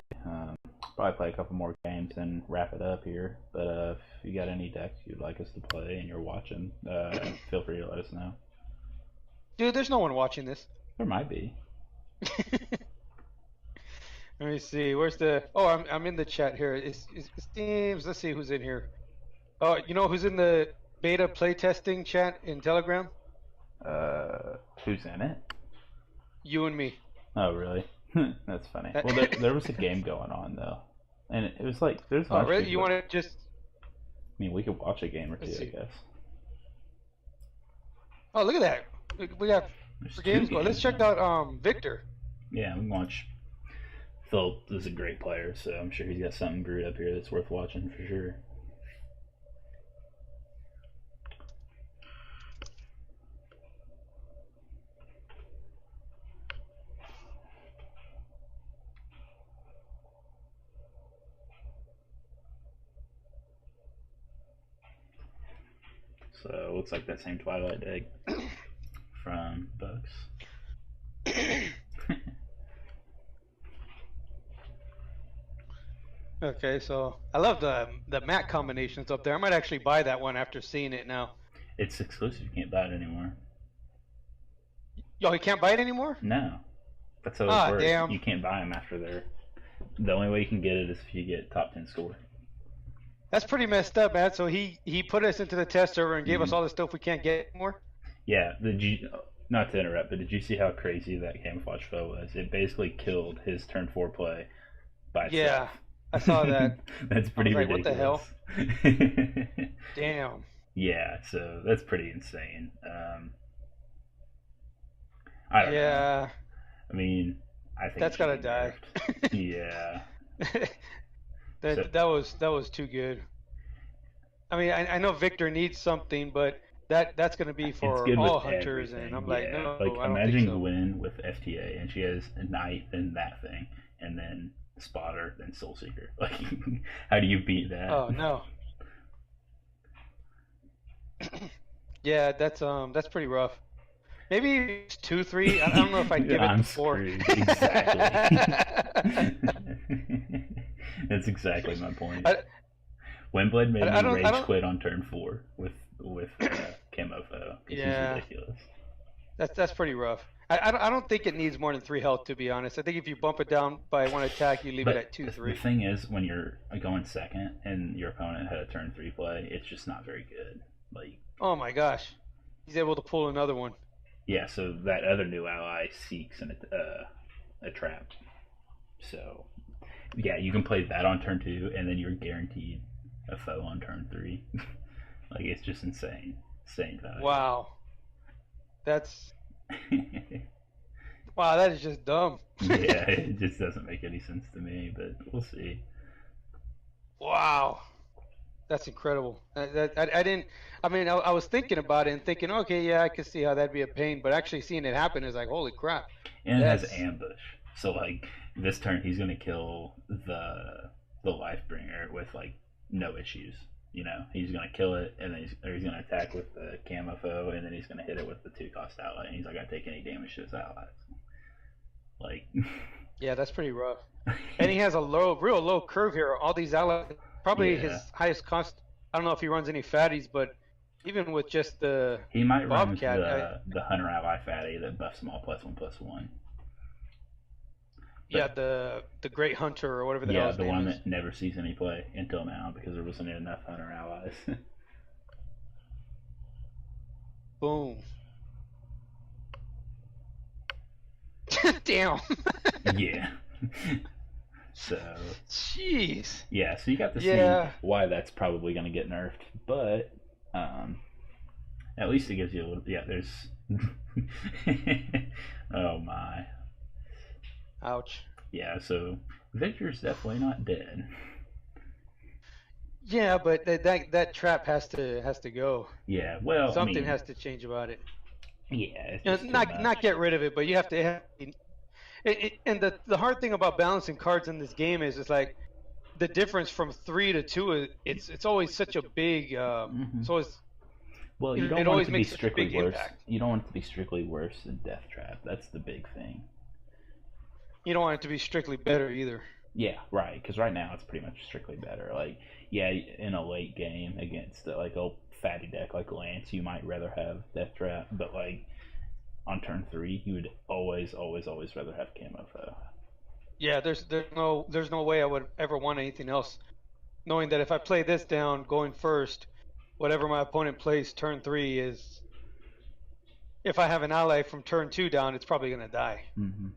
Probably play a couple more games and wrap it up here. But if you got any decks you'd like us to play and you're watching, feel free to let us know. Dude, there's no one watching this. There might be. Let me see. Where's the? Oh, I'm in the chat here. It seems. Let's see who's in here. Oh, you know who's in the beta playtesting chat in Telegram? Who's in it? You and me. Oh, really? That's funny. Well, there was a game going on though, and it was like there's. Oh, really? You want to just? I mean, we could watch a game or two, I guess. Oh, look at that. We got games going. Let's check out Victor. Yeah, we can watch. Phil is a great player, so I'm sure he's got something brewed up here that's worth watching for sure. So it looks like that same Twilight deck from Bucks. Okay, so I love the mat combinations up there. I might actually buy that one after seeing it now. It's exclusive. You can't buy it anymore. Yo, you can't buy it anymore? No. That's how it works. Damn. You can't buy them after they're... The only way you can get it is if you get top 10 score. That's pretty messed up, man. So he put us into the test server and gave us all the stuff we can't get anymore? Yeah. Not to interrupt, but did you see how crazy that camouflage foe was? It basically killed his turn 4 play by itself. Yeah, I saw that. That's pretty ridiculous. What the hell? Damn. Yeah, so that's pretty insane. I don't know. I mean, I think that's gotta die. Yeah. That was too good. I mean, I know Victor needs something, but that's gonna be for all hunters, everything. And I'm like, no, like I don't imagine think so. Gwen with FTA, and she has a Knight, then that thing, and then Spotter, then Soul Seeker. Like, how do you beat that? Oh no. Yeah, that's pretty rough. Maybe it's 2-3. I don't know if I'd give it to 4. Exactly. That's exactly my point. Windblade made me rage quit on turn 4 with Camofo. Yeah, he's ridiculous. That's pretty rough. I don't think it needs more than 3 health, to be honest. I think if you bump it down by 1 attack, you leave it at 2-3. The thing is, when you're going second and your opponent had a turn 3 play, it's just not very good. Like, oh my gosh, he's able to pull another one. Yeah, so that other new ally seeks a trap. So, yeah, you can play that on turn 2, and then you're guaranteed a foe on turn 3. Like, it's just insane. Insane value. Wow. That's... Wow, that is just dumb. Yeah, it just doesn't make any sense to me, but we'll see. Wow. That's incredible. I didn't... I mean, I was thinking about it and thinking, okay, yeah, I could see how that'd be a pain, but actually seeing it happen is like, holy crap. And it has ambush. So, like, this turn he's going to kill the Lifebringer with, like, no issues. You know, he's going to kill it, and then he's going to attack with the Camo Foe, and then he's going to hit it with the 2-cost ally, and he's not going to take any damage to his allies. Like... Yeah, that's pretty rough. And he has a real low curve here. All these allies, probably his highest cost. I don't know if he runs any fatties, but even with just the he might Bobcat, run the Hunter ally fatty that buffs them all +1/+1. Yeah, the Great Hunter or whatever the hell his name is. Yeah, the one that never sees any play until now because there wasn't enough Hunter allies. Boom. Damn. Yeah. So. Jeez. Yeah, so you got to see why that's probably going to get nerfed, but at least it gives you a little. Yeah, there's. Oh my. Ouch. Yeah, so Victor's definitely not dead. Yeah, but that trap has to go. Yeah, well, something has to change about it. Yeah, it's You know, just too not much. get rid of it, but you have to have. And the hard thing about balancing cards in this game is it's like the difference from 3 to 2. It's always such a big. Hmm. It's always Well, you don't it want it always to be makes such a strictly big worse. impact. You don't want it to be strictly worse than Death Trap. That's the big thing. You don't want it to be strictly better either. Yeah, right. Because right now it's pretty much strictly better. Like, yeah, in a late game against like a fatty deck like Lance, you might rather have Death Trap, but like on turn 3, you would always, always, always rather have Camo Foe. Yeah, there's no way I would ever want anything else. Knowing that if I play this down going first, whatever my opponent plays turn 3 is. If I have an ally from turn 2 down, it's probably gonna die. Mm-hmm.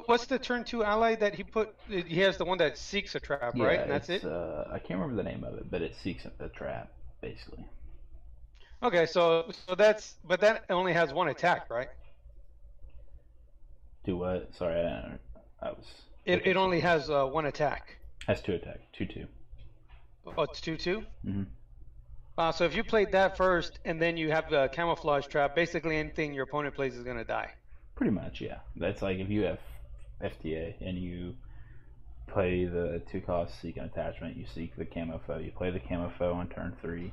What's the turn 2 ally that he put? He has the one that seeks a trap, right? Yeah, And that's it's it. I can't remember the name of it, but it seeks a trap basically. Okay, so that's but that only has one attack, right? Do what? Sorry, I was. It only has one attack. Has 2 attack, 2/2. Oh, it's 2/2. Mm-hmm. So if you played that first and then you have the camouflage trap, basically anything your opponent plays is gonna die. Pretty much, yeah. That's like if you have FTA and you play the 2 cost seek an attachment, you seek the Camo Foe, you play the Camo Foe on turn 3.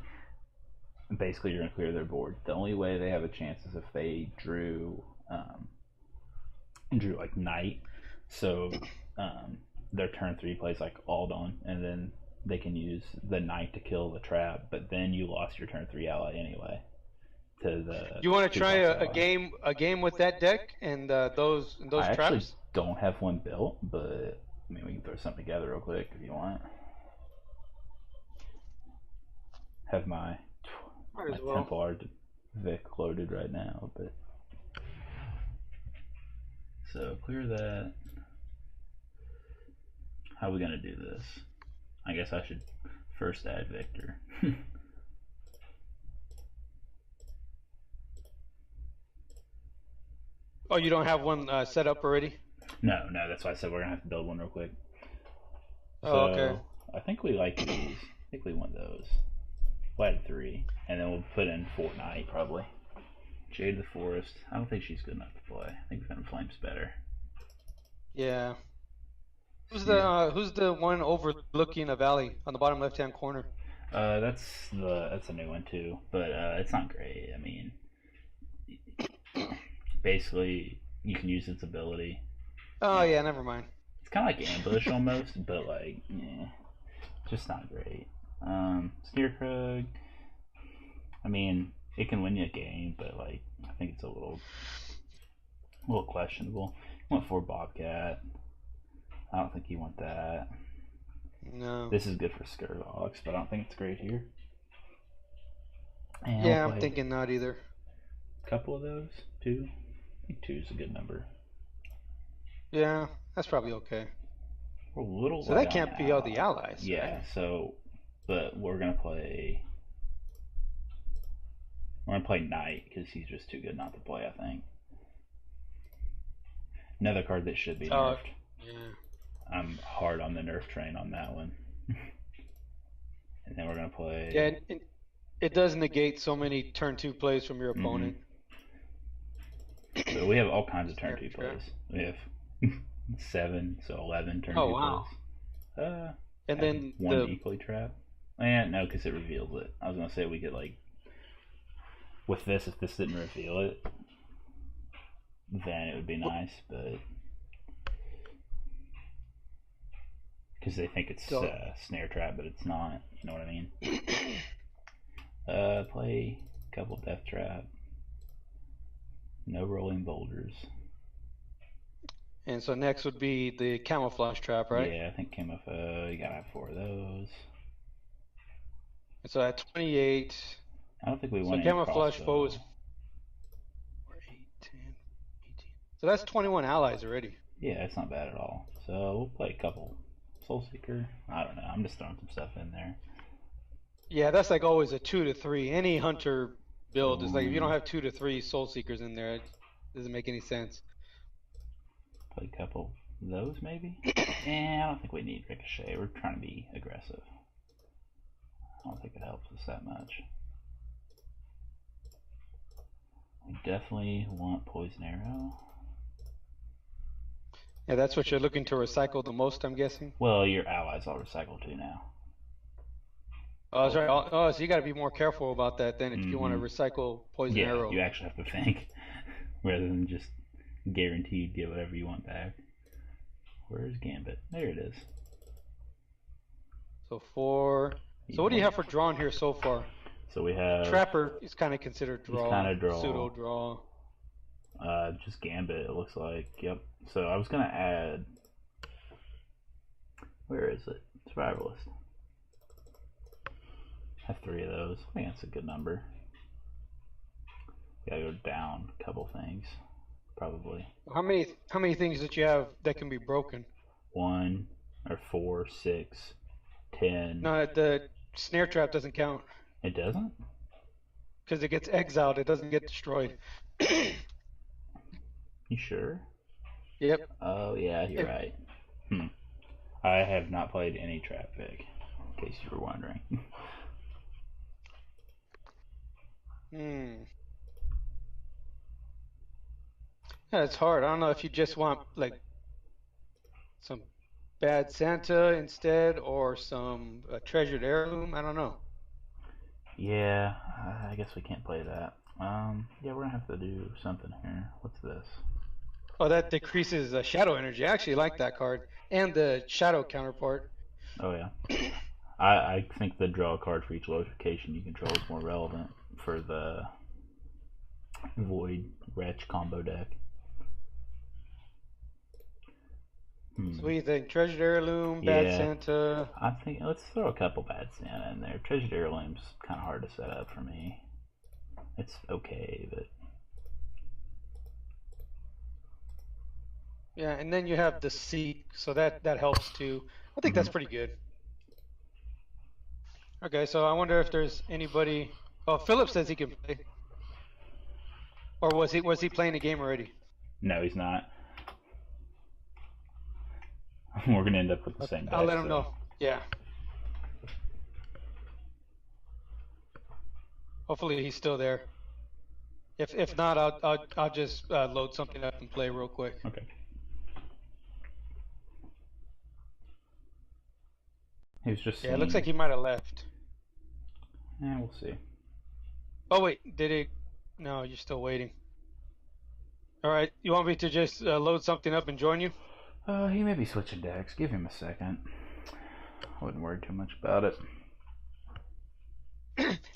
Basically, you're gonna clear their board. The only way they have a chance is if they drew like Knight. So their turn 3 plays like Aldon, and then they can use the Knight to kill the trap. But then you lost your turn 3 ally anyway. To the You want to try ally. a game with that deck and those I actually traps? don't have one built, but I mean we can throw something together real quick if you want. Have my Might as well. Templar Vic loaded right now, but so clear that. How are we gonna do this? I guess I should first add Victor. Oh, you don't have one set up already? No, that's why I said we're gonna have to build one real quick. Oh, So okay. I think we like these. I think we want those. We'll add 3, and then we'll put in Fortnite probably. Jade the Forest. I don't think she's good enough to play. I think Venom Flame's better. Yeah. Who's the one overlooking a valley on the bottom left-hand corner? That's a new one too, but it's not great. I mean, basically you can use its ability. Oh yeah, never mind. It's kind of like ambush almost, but like, just not great. Sneerkrug. I mean, it can win you a game, but like, I think it's a little questionable. You want 4 Bobcat. I don't think you want that. No. This is good for Skurlox, but I don't think it's great here. And Yeah, I'm thinking not either. A couple of those, 2. I think 2 is a good number. Yeah, that's probably okay. We're a little. So that can't be all the allies. Yeah. Right? So, but we're gonna play. We're gonna play Knight because he's just too good not to play. I think. Another card that should be nerfed. Yeah. I'm hard on the nerf train on that one. And then we're gonna play. Yeah, it does negate so many turn 2 plays from your opponent. So we have all kinds of turn 2 plays. We have 7, so 11 turn 2 wow. plays. And then one equally trap. No, because it reveals it. I was gonna say we could like with this, if this didn't reveal it, then it would be nice, but because they think it's snare trap, but it's not. You know what I mean? Play a couple death trap. No rolling boulders. And so next would be the camouflage trap, right? Yeah, I think Camo Foe. You gotta have 4 of those. And so at 28. I don't think we want So camouflage foe is 4, 8, 10, 18. So that's 21 allies already. Yeah, it's not bad at all. So we'll play a couple. Soul Seeker. I don't know. I'm just throwing some stuff in there. Yeah, that's like always a 2 to 3. Any hunter build is like if you don't have 2 to 3 Soul Seekers in there, it doesn't make any sense. Play a couple of those maybe. I don't think we need Ricochet. We're trying to be aggressive. I don't think it helps us that much. We definitely want Poison Arrow. Yeah, that's what you're looking to recycle the most, I'm guessing. Well, your allies all recycle too now. Oh, that's right. Oh, so you got to be more careful about that then if you want to Mm-hmm. recycle Poison Yeah, Arrow. you actually have to think rather than just guaranteed get whatever you want back. Where's Gambit? There it is. So 4. So what do you have for drawn here so far? So we have Trapper is kind of considered draw. kind of draw. Pseudo draw. Just Gambit, it looks like. Yep. So I was gonna add. Where is it? Survivalist. I have 3 of those. I think that's a good number. Gotta go down a couple things, probably. How many things that you have that can be broken? 1 or 4, 6, 10. No, the snare trap doesn't count. It doesn't? Because it gets exiled, it doesn't get destroyed. You sure? Yep. Oh yeah, you're right. I have not played any trap pick, in case you were wondering. Yeah, it's hard. I don't know if you just want like some bad Santa instead or some treasured heirloom. I don't know. Yeah, I guess we can't play that. Yeah, we're gonna have to do something here. What's this? Oh, that decreases shadow energy. I actually like that card and the shadow counterpart. Oh yeah. I think the draw a card for each location you control is more relevant for the Void Wretch combo deck. So what do you think? Treasured heirloom, bad Santa. I think let's throw a couple bad Santa in there. Treasured heirloom's kind of hard to set up for me. It's okay, but yeah, and then you have the Seek, so that helps too. I think that's pretty good. Okay, so I wonder if there's anybody. Oh, Philip says he can play. Or was he playing a game already? No, he's not. We're gonna end up with the same deck. I'll let him know. Yeah. Hopefully he's still there. If not, I'll just load something up and play real quick. Okay. He was just. Yeah, it looks like he might have left. Yeah, we'll see. Oh wait, did he? No, you're still waiting. All right, you want me to just load something up and join you? He may be switching decks. Give him a second. I wouldn't worry too much about it.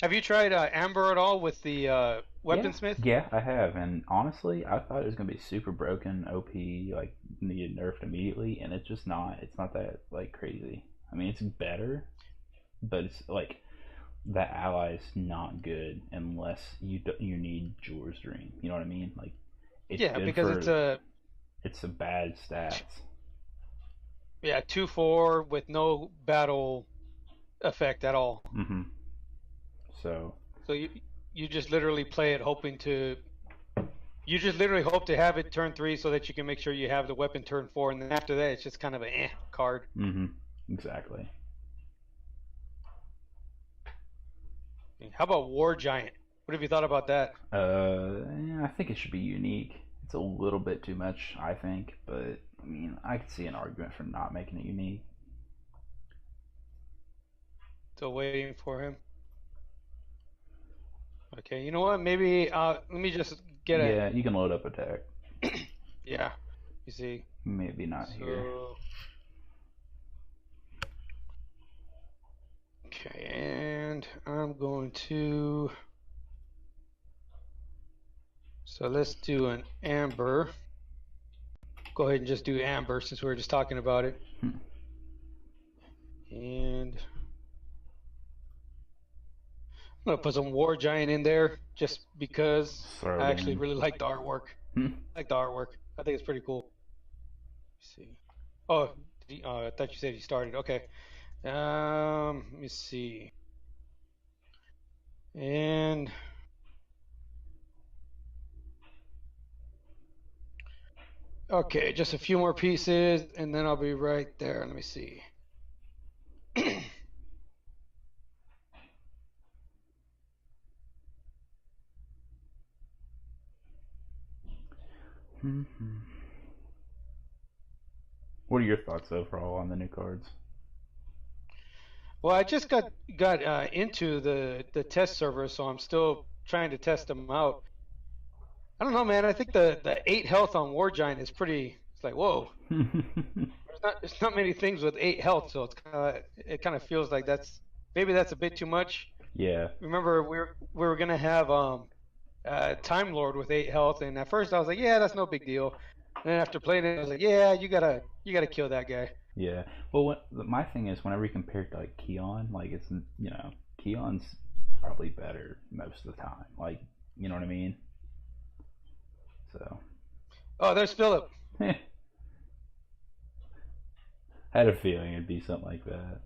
Have you tried Amber at all with the Weaponsmith? Yeah, I have, and honestly, I thought it was gonna be super broken, OP, like needed nerfed immediately, and it's just not. It's not that like crazy. I mean, it's better, but it's like that ally is not good unless you need Jeweler's Dream. You know what I mean? Like, it's yeah, good because it's a bad stats. Yeah, 2/4 with no battle effect at all. Mm-hmm. So you just literally play it hoping to. You just literally hope to have it turn 3 so that you can make sure you have the weapon turn 4, and then after that it's just kind of an card. Mm-hmm. Exactly. How about War Giant? What have you thought about that? Yeah, I think it should be unique. It's a little bit too much, I think, but I mean, I could see an argument for not making it unique. Still waiting for him. Okay, you know what? Maybe let me just get a. Yeah, you can load up a deck. Yeah, you see. Maybe not here. Okay, and I'm going to. So let's do an Amber. Go ahead and just do Amber since we were just talking about it. And I'm gonna put some War Giant in there just because I actually really like the artwork. I like the artwork. I think it's pretty cool. Let's see. Oh, I thought you said he started. Okay. Let me see. And okay, just a few more pieces, and then I'll be right there. Let me see. What are your thoughts overall on the new cards? Well, I just got into the test server, so I'm still trying to test them out. I don't know, man. I think the 8 health on War Giant is pretty. It's like, whoa. There's not many things with 8 health, so it kind of feels like maybe that's a bit too much. Yeah. Remember, we were gonna have Time Lord with 8 health, and at first I was like, yeah, that's no big deal. And then after playing it, I was like, yeah, you gotta kill that guy. Yeah. Well, my thing is, whenever you compare it to like Keon, like it's Keon's probably better most of the time. Like, you know what I mean? So. Oh, there's Philip. Had a feeling it'd be something like that.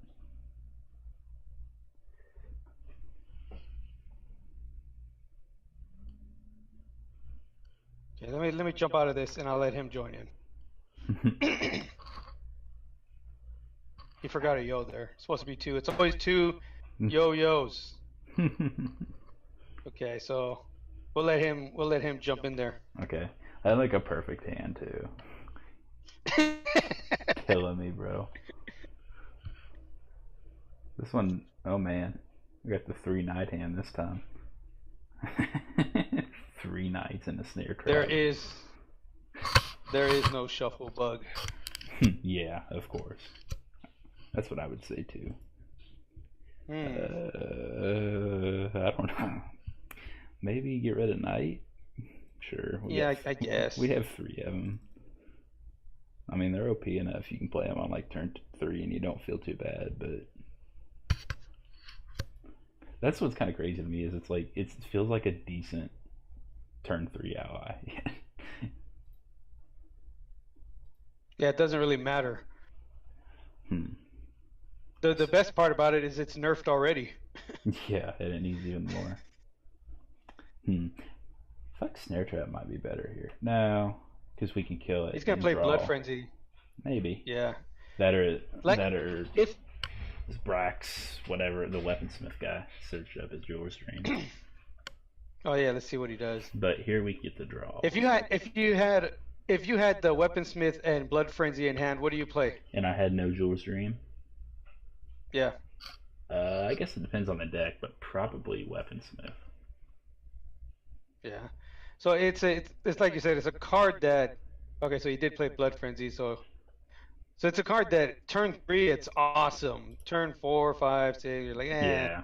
Okay, let me jump out of this, and I'll let him join in. He forgot a yo there. It's supposed to be 2. It's always 2 yo-yos. Okay, so we'll let him jump in there. Okay. I had like a perfect hand too. Killing me, bro. This one, oh man. We got the 3 knight hand this time. 3 knights in a snare trap. There is no shuffle bug. Yeah, of course. That's what I would say too. I don't know. Maybe get rid of knight. Sure. I guess. We have 3 of them. I mean, they're OP enough. You can play them on like turn 3 and you don't feel too bad, but that's what's kind of crazy to me is it's like it feels like a decent turn 3 ally. Yeah, it doesn't really matter. The best part about it is it's nerfed already. Yeah, and it needs even more. Fuck, snare trap might be better here. No, because we can kill it. He's gonna play Blood Frenzy. Maybe. Yeah. That or if Brax, whatever, the weaponsmith guy, searched up his Jeweler's Dream. Oh yeah, let's see what he does. But here we get the draw. If you had the weaponsmith and Blood Frenzy in hand, what do you play? And I had no Jeweler's Dream. Yeah. I guess it depends on the deck, but probably weaponsmith. Yeah. So it's like you said, it's a card that. Okay, so you did play Blood Frenzy, so it's a card that turn 3 it's awesome. Turn 4, 5, 6, you're like, eh. Yeah.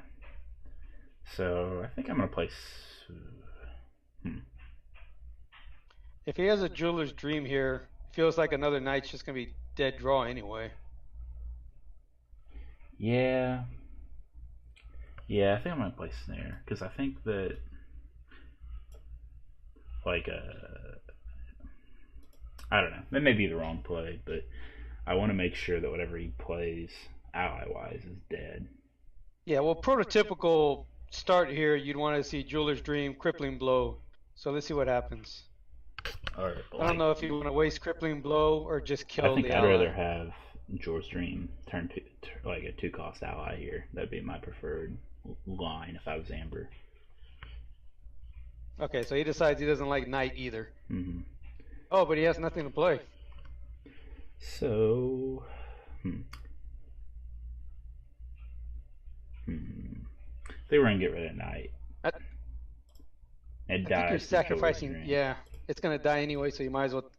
So I think I'm gonna play. If he has a Jeweler's Dream here, feels like another knight's just gonna be dead draw anyway. Yeah. Yeah, I think I'm gonna play snare because I think that like I don't know. That may be the wrong play, but I want to make sure that whatever he plays ally-wise is dead. Yeah, well, prototypical start here, you'd want to see Jeweler's Dream, Crippling Blow. So let's see what happens. All right, I don't know if you want to waste Crippling Blow or just kill the ally. I think I'd rather have Jeweler's Dream turn 2, like a 2-cost ally here. That'd be my preferred line if I was Amber. Okay, so he decides he doesn't like Knight either. Mm-hmm. Oh, but he has nothing to play. So, they were gonna get rid of Knight. I think you're sacrificing. Yeah, it's gonna die anyway, so you might as well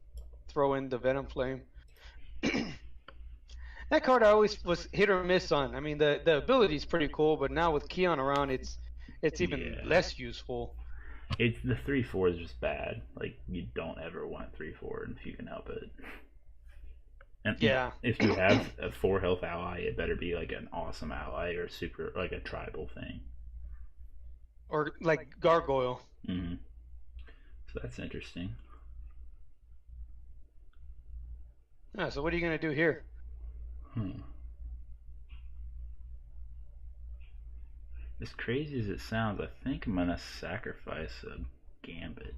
throw in the Venom Flame. That card I always was hit or miss on. I mean, the ability is pretty cool, but now with Keon around, it's even less useful. It's the 3/4 is just bad. Like you don't ever want 3/4 if you can help it. And yeah, if you have a 4 health ally, it better be like an awesome ally or super like a tribal thing. Or like Gargoyle. Mm-hmm. So that's interesting. Yeah, so what are you gonna do here? As crazy as it sounds, I think I'm gonna sacrifice a Gambit.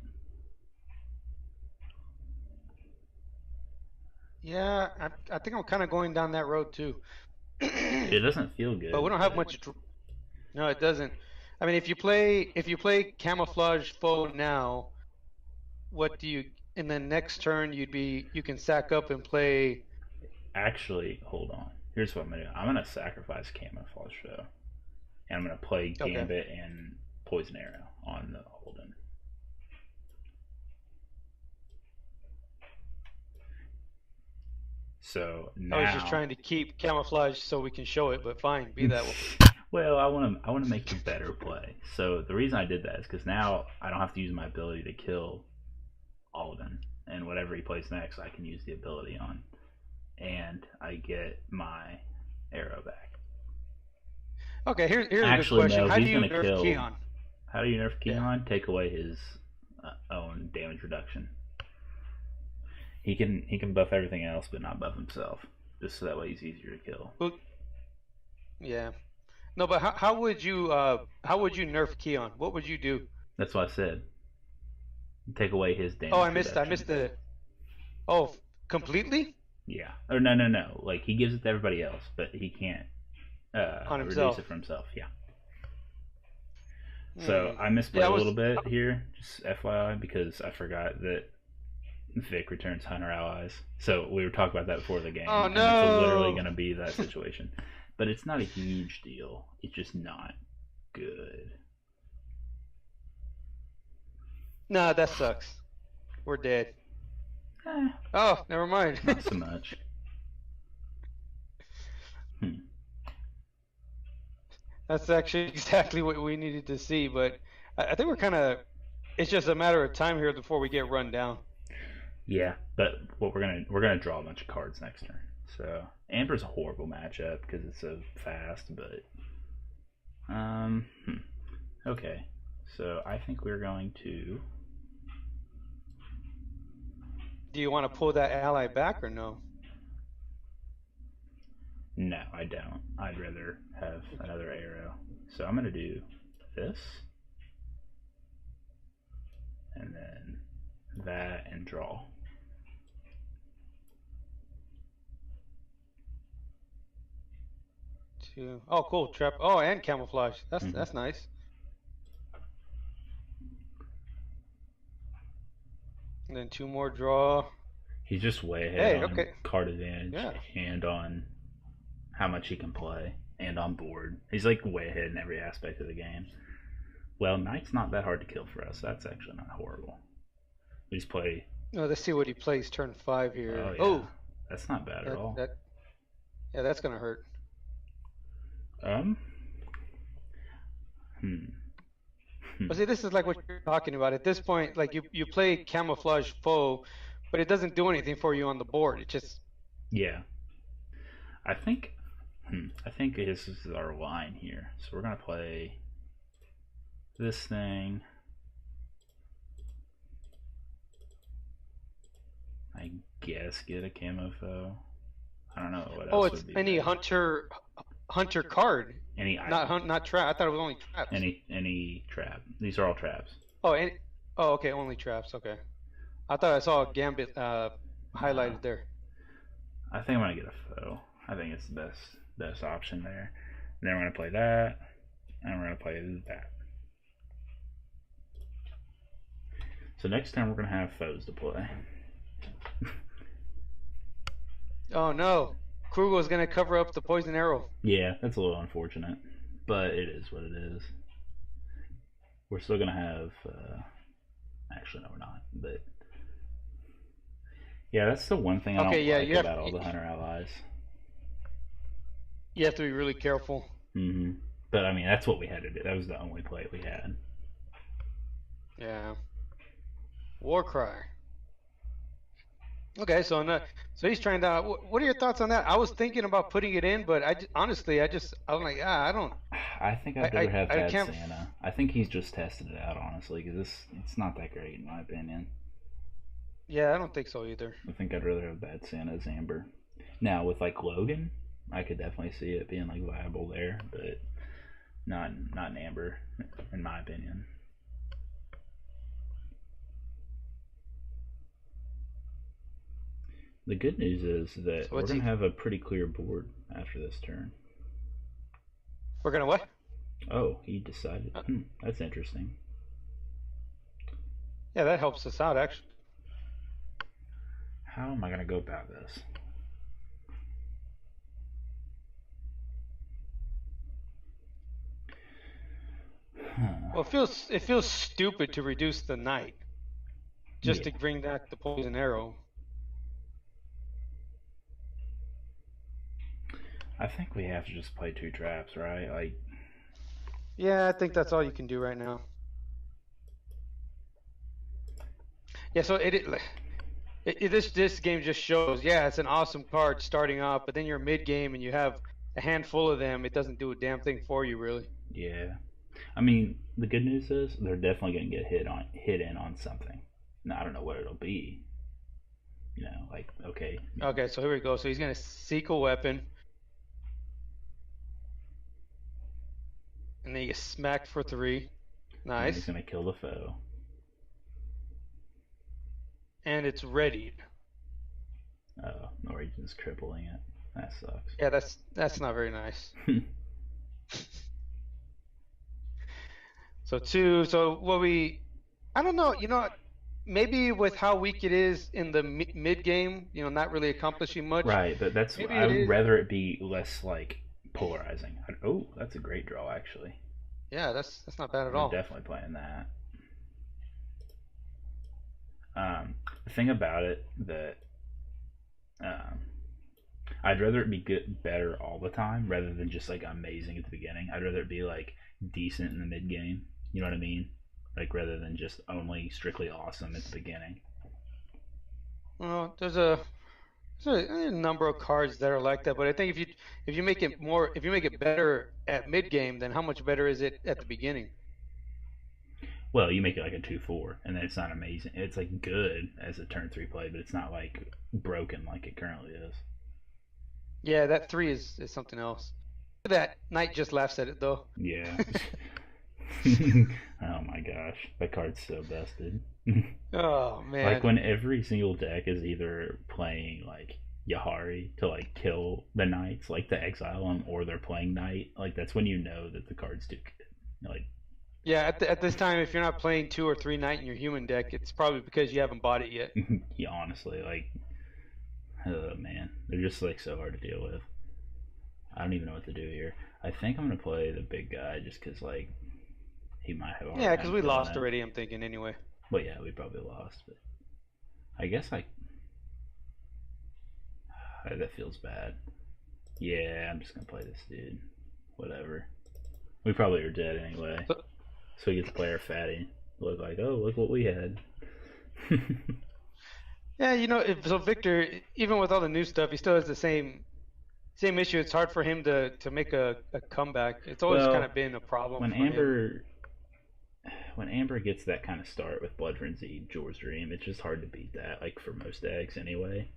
Yeah, I think I'm kind of going down that road too. It doesn't feel good. But we don't have much. No, it doesn't. I mean, if you play Camouflage Foe now, what do you and then next turn you can sack up and play. Actually, hold on. Here's what I'm gonna do. I'm gonna sacrifice Camouflage though, and I'm gonna play Okay. Gambit and Poison Arrow on the Holden. So I was just now, trying to keep camouflage so we can show it, but fine, be that way. well, I want to make the better play. So the reason I did that is because now I don't have to use my ability to kill Alden, and whatever he plays next, I can use the ability on, and I get my arrow back. Okay, here's a good Actually, question. no, How do he's you gonna nerf kill. Keon? How do you nerf Yeah. Keon? Take away his own damage reduction. He can buff everything else, but not buff himself, just so that way he's easier to kill. Well, yeah. No, but how would you nerf Keon? What would you do? That's what I said. Take away his damage. Oh, I reduction. missed the. Oh, completely Yeah. Or no. Like he gives it to everybody else, but he can't on reduce himself. it for himself. Yeah. So I misplayed Yeah, a little bit here, just FYI, because I forgot that Vic returns hunter allies. So we were talking about that before the game. Oh And it's literally no! going to be that situation. But it's not a huge deal. It's just not good. Nah, that sucks. We're dead. Eh, Oh, never mind. not so much. That's actually exactly what we needed to see, but I think we're kind of. It's just a matter of time here before we get run down. Yeah, but what we're gonna draw a bunch of cards next turn. So Amber's a horrible matchup because it's so fast, but okay. So I think we're going to. Do you want to pull that ally back or no? No, I don't. I'd rather have another arrow. So I'm gonna do this, and then that, and draw. Two. Oh, cool. Trap. Oh, and camouflage. That's nice. And then two more draw. He's just way ahead Hey, on okay. card advantage Yeah. and on how much he can play and on board. He's like way ahead in every aspect of the game. Well, Knight's not that hard to kill for us. That's actually not horrible. We just play. Oh, let's see what he plays turn 5 here. Oh, yeah. Oh, That's not bad at all. Yeah, that's gonna hurt. Um. But see, this is like what you're talking about. At this point, like you play camouflage foe, but it doesn't do anything for you on the board. It just Yeah. I think. I think this is our line here. So we're gonna play this thing. I guess get a camo foe. I don't know what else. oh, it's would be any better. hunter card, Any not trap. I thought it was only traps. any trap. These are all traps. Oh, okay, only traps. Okay, I thought I saw a gambit highlighted there. I think I'm gonna get a foe. I think it's the best option there. And then we're gonna play that, and we're gonna play that. So next time we're gonna have foes to play. Oh no, Krugel's gonna cover up the poison arrow. Yeah, that's a little unfortunate, but it is what it is. We're still gonna have. Actually, no, we're not. But yeah, that's the one thing I don't like about all the hunter allies. You have to be really careful. But I mean, that's what we had to do. That was the only play we had. Yeah. Warcry. Okay, so he's trying to. What are your thoughts on that? I was thinking about putting it in, but honestly, I'm like, I don't. I think I'd rather have Bad can't... Santa. I think he's just tested it out, honestly, because it's not that great in my opinion. Yeah, I don't think so either. I think I'd rather have Bad Santa as Amber. Now with like Logan, I could definitely see it being like viable there, but not in Amber, in my opinion. The good news is that we're going to have a pretty clear board after this turn. We're going to what? Oh, he decided. That's interesting. Yeah, that helps us out, actually. How am I gonna go about this? Well, it feels stupid to reduce the knight just Yeah, to bring back the poison arrow. I think we have to just play 2 traps, right? Like, Yeah, I think that's all you can do right now. Yeah, so this game just shows, yeah, it's an awesome card starting off, but then you're mid game and you have a handful of them. It doesn't do a damn thing for you, really. yeah. I mean, the good news is they're definitely gonna get hit in on something. Now, I don't know what it'll be. Like, okay, Okay, so here we go. So he's gonna seek a weapon, and then he gets smacked for 3. and then he's Nice. gonna kill the foe. And it's ready. Oh, Norwegian's crippling it. That sucks. Yeah, that's not very nice. So 2. So I don't know. Maybe with how weak it is in the mid game, not really accomplishing much. Right, but Maybe I it would is. rather it be less like polarizing. Oh, that's a great draw actually. Yeah, that's not bad at We're all. definitely playing that. The thing about it that um, I'd rather it be better all the time rather than just like amazing at the beginning. I'd rather it be like decent in the mid game. You know what I mean? Like rather than just only strictly awesome at the beginning. Well, there's a number of cards that are like that, but I think if you make it better at mid game, then how much better is it at the beginning? Well, you make it like a 2/4, and then it's not amazing. It's like good as a turn 3 play, but it's not like broken like it currently is. Yeah, that 3 is something else. That knight just laughs at it though. Yeah. Oh my gosh, that card's so busted. Oh Like man. when every single deck is either playing like Yahari to like kill the knights, like to exile them, or they're playing knight. Like that's when you know that the card's too good. Like, Yeah, at this time, if you're not playing 2 or 3 knight in your human deck, it's probably because you haven't bought it yet. yeah, honestly, like, oh man, they're just like so hard to deal with. I don't even know what to do here. I think I'm gonna play the big guy just because like he might have a hard Yeah, because time we killing lost it. already. I'm thinking anyway. Well, yeah, we probably lost, but I guess that feels bad. Yeah, I'm just gonna play this dude. Whatever. We probably are dead anyway. So, So we get to play our fatty. Look like, oh, look what we had. yeah, so Victor, even with all the new stuff, he still has the same issue. It's hard for him to make a comeback. It's always kind Well, of been a problem when for him. Amber gets that kind of start with Blood Frenzy, Jor's Dream, it's just hard to beat that. Like for most decks anyway.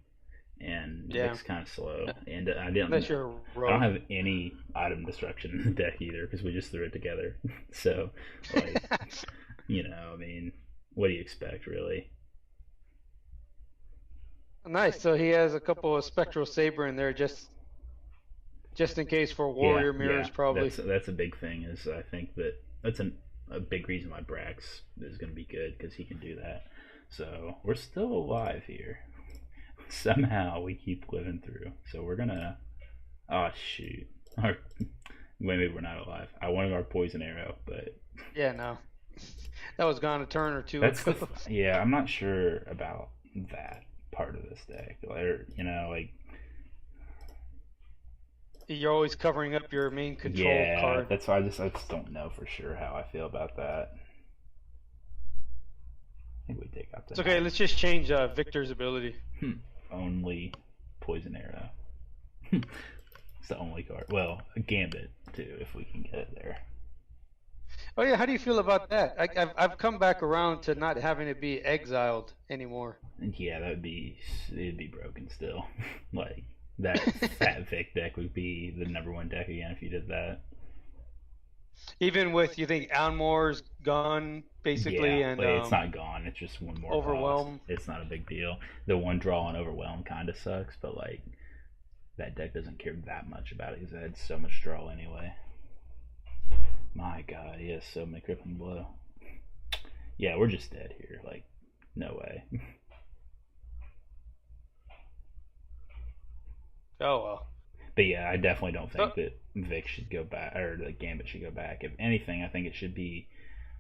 And Yeah, Vic's kind of slow. yeah, And unless you're a I don't rogue. have any item destruction in the deck either because we just threw it together. So like, I mean, what do you expect really? Nice. So he has a couple of spectral saber in there just in case for Yeah, warrior yeah, mirrors probably. that's a big thing. Is I think that's a big reason why Brax is going to be good because he can do that. So we're still alive here. Somehow we keep living through. So we're gonna. Oh shoot! Or maybe we're not alive. I wanted our poison arrow, but Yeah, no, that was gone a turn or two that's ago. yeah. I'm not sure about that part of this deck. Or like You're always covering up your main control yeah. card. That's why I just don't know for sure how I feel about that. I think we take out the It's okay. knight. Let's just change Victor's ability. Only poison arrow. It's the only card. Well, a gambit too, if we can get it there. Oh yeah, how do you feel about that? I've come back around to not having it be exiled anymore. And yeah, it'd be broken still. Like that fat Vic deck would be the #1 deck again if you did that. Even with you think Almor's gone basically, Yeah, and but it's not gone. It's just one more cost. Overwhelm. It's not a big deal. The one draw on Overwhelm kind of sucks, but like that deck doesn't care that much about it because it had so much draw anyway. My God, he has so many crippling blow. Yeah, we're just dead here. Like, no way. Oh well. But yeah, I definitely don't So, think that Vic should go back, or the Gambit should go back. If anything, I think it should be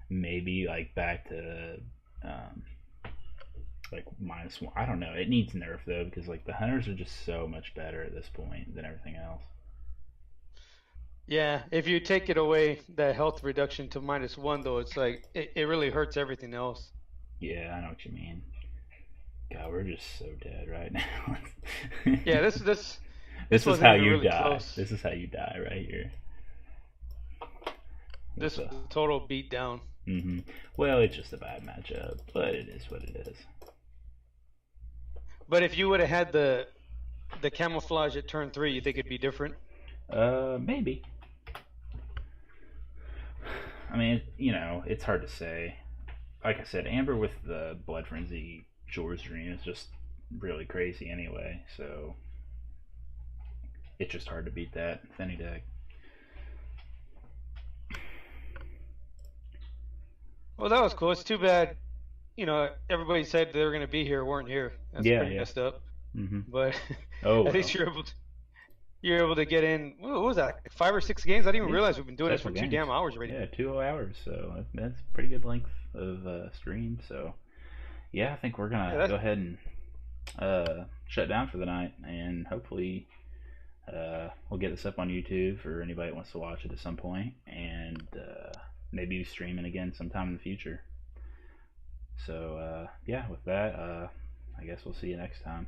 maybe like back to um, like -1. I don't know. It needs nerf though, because like the hunters are just so much better at this point than everything else. yeah, if you take it away, that health reduction to -1, though, it's like it really hurts everything else. Yeah, I know what you mean. God, we're just so dead right now. Yeah, this This this is wasn't how even you really die. close. This is how you die right here. This With was a total beatdown. Well, it's just a bad matchup, but it is what it is. But if you would have had the camouflage at turn 3, you think it'd be different? Maybe. I mean, it's hard to say. Like I said, Amber with the Blood Frenzy Jor's Dream is just really crazy anyway, so it's just hard to beat that with any deck. Well, that was cool. It's too bad, everybody said they were going to be here, weren't here. That's Yeah, pretty yeah. messed up. Mm-hmm. But Oh, at well. least you're able to get in. What was that? Like 5 or 6 games? I didn't even realize we've been doing this for Several 2 games. damn hours already. Yeah, 2 hours, so that's pretty good length of stream. So yeah, I think we're gonna go ahead and shut down for the night, and hopefully we'll get this up on YouTube for anybody that wants to watch it at some point, and maybe streaming again sometime in the future. So yeah, with that, I guess we'll see you next time.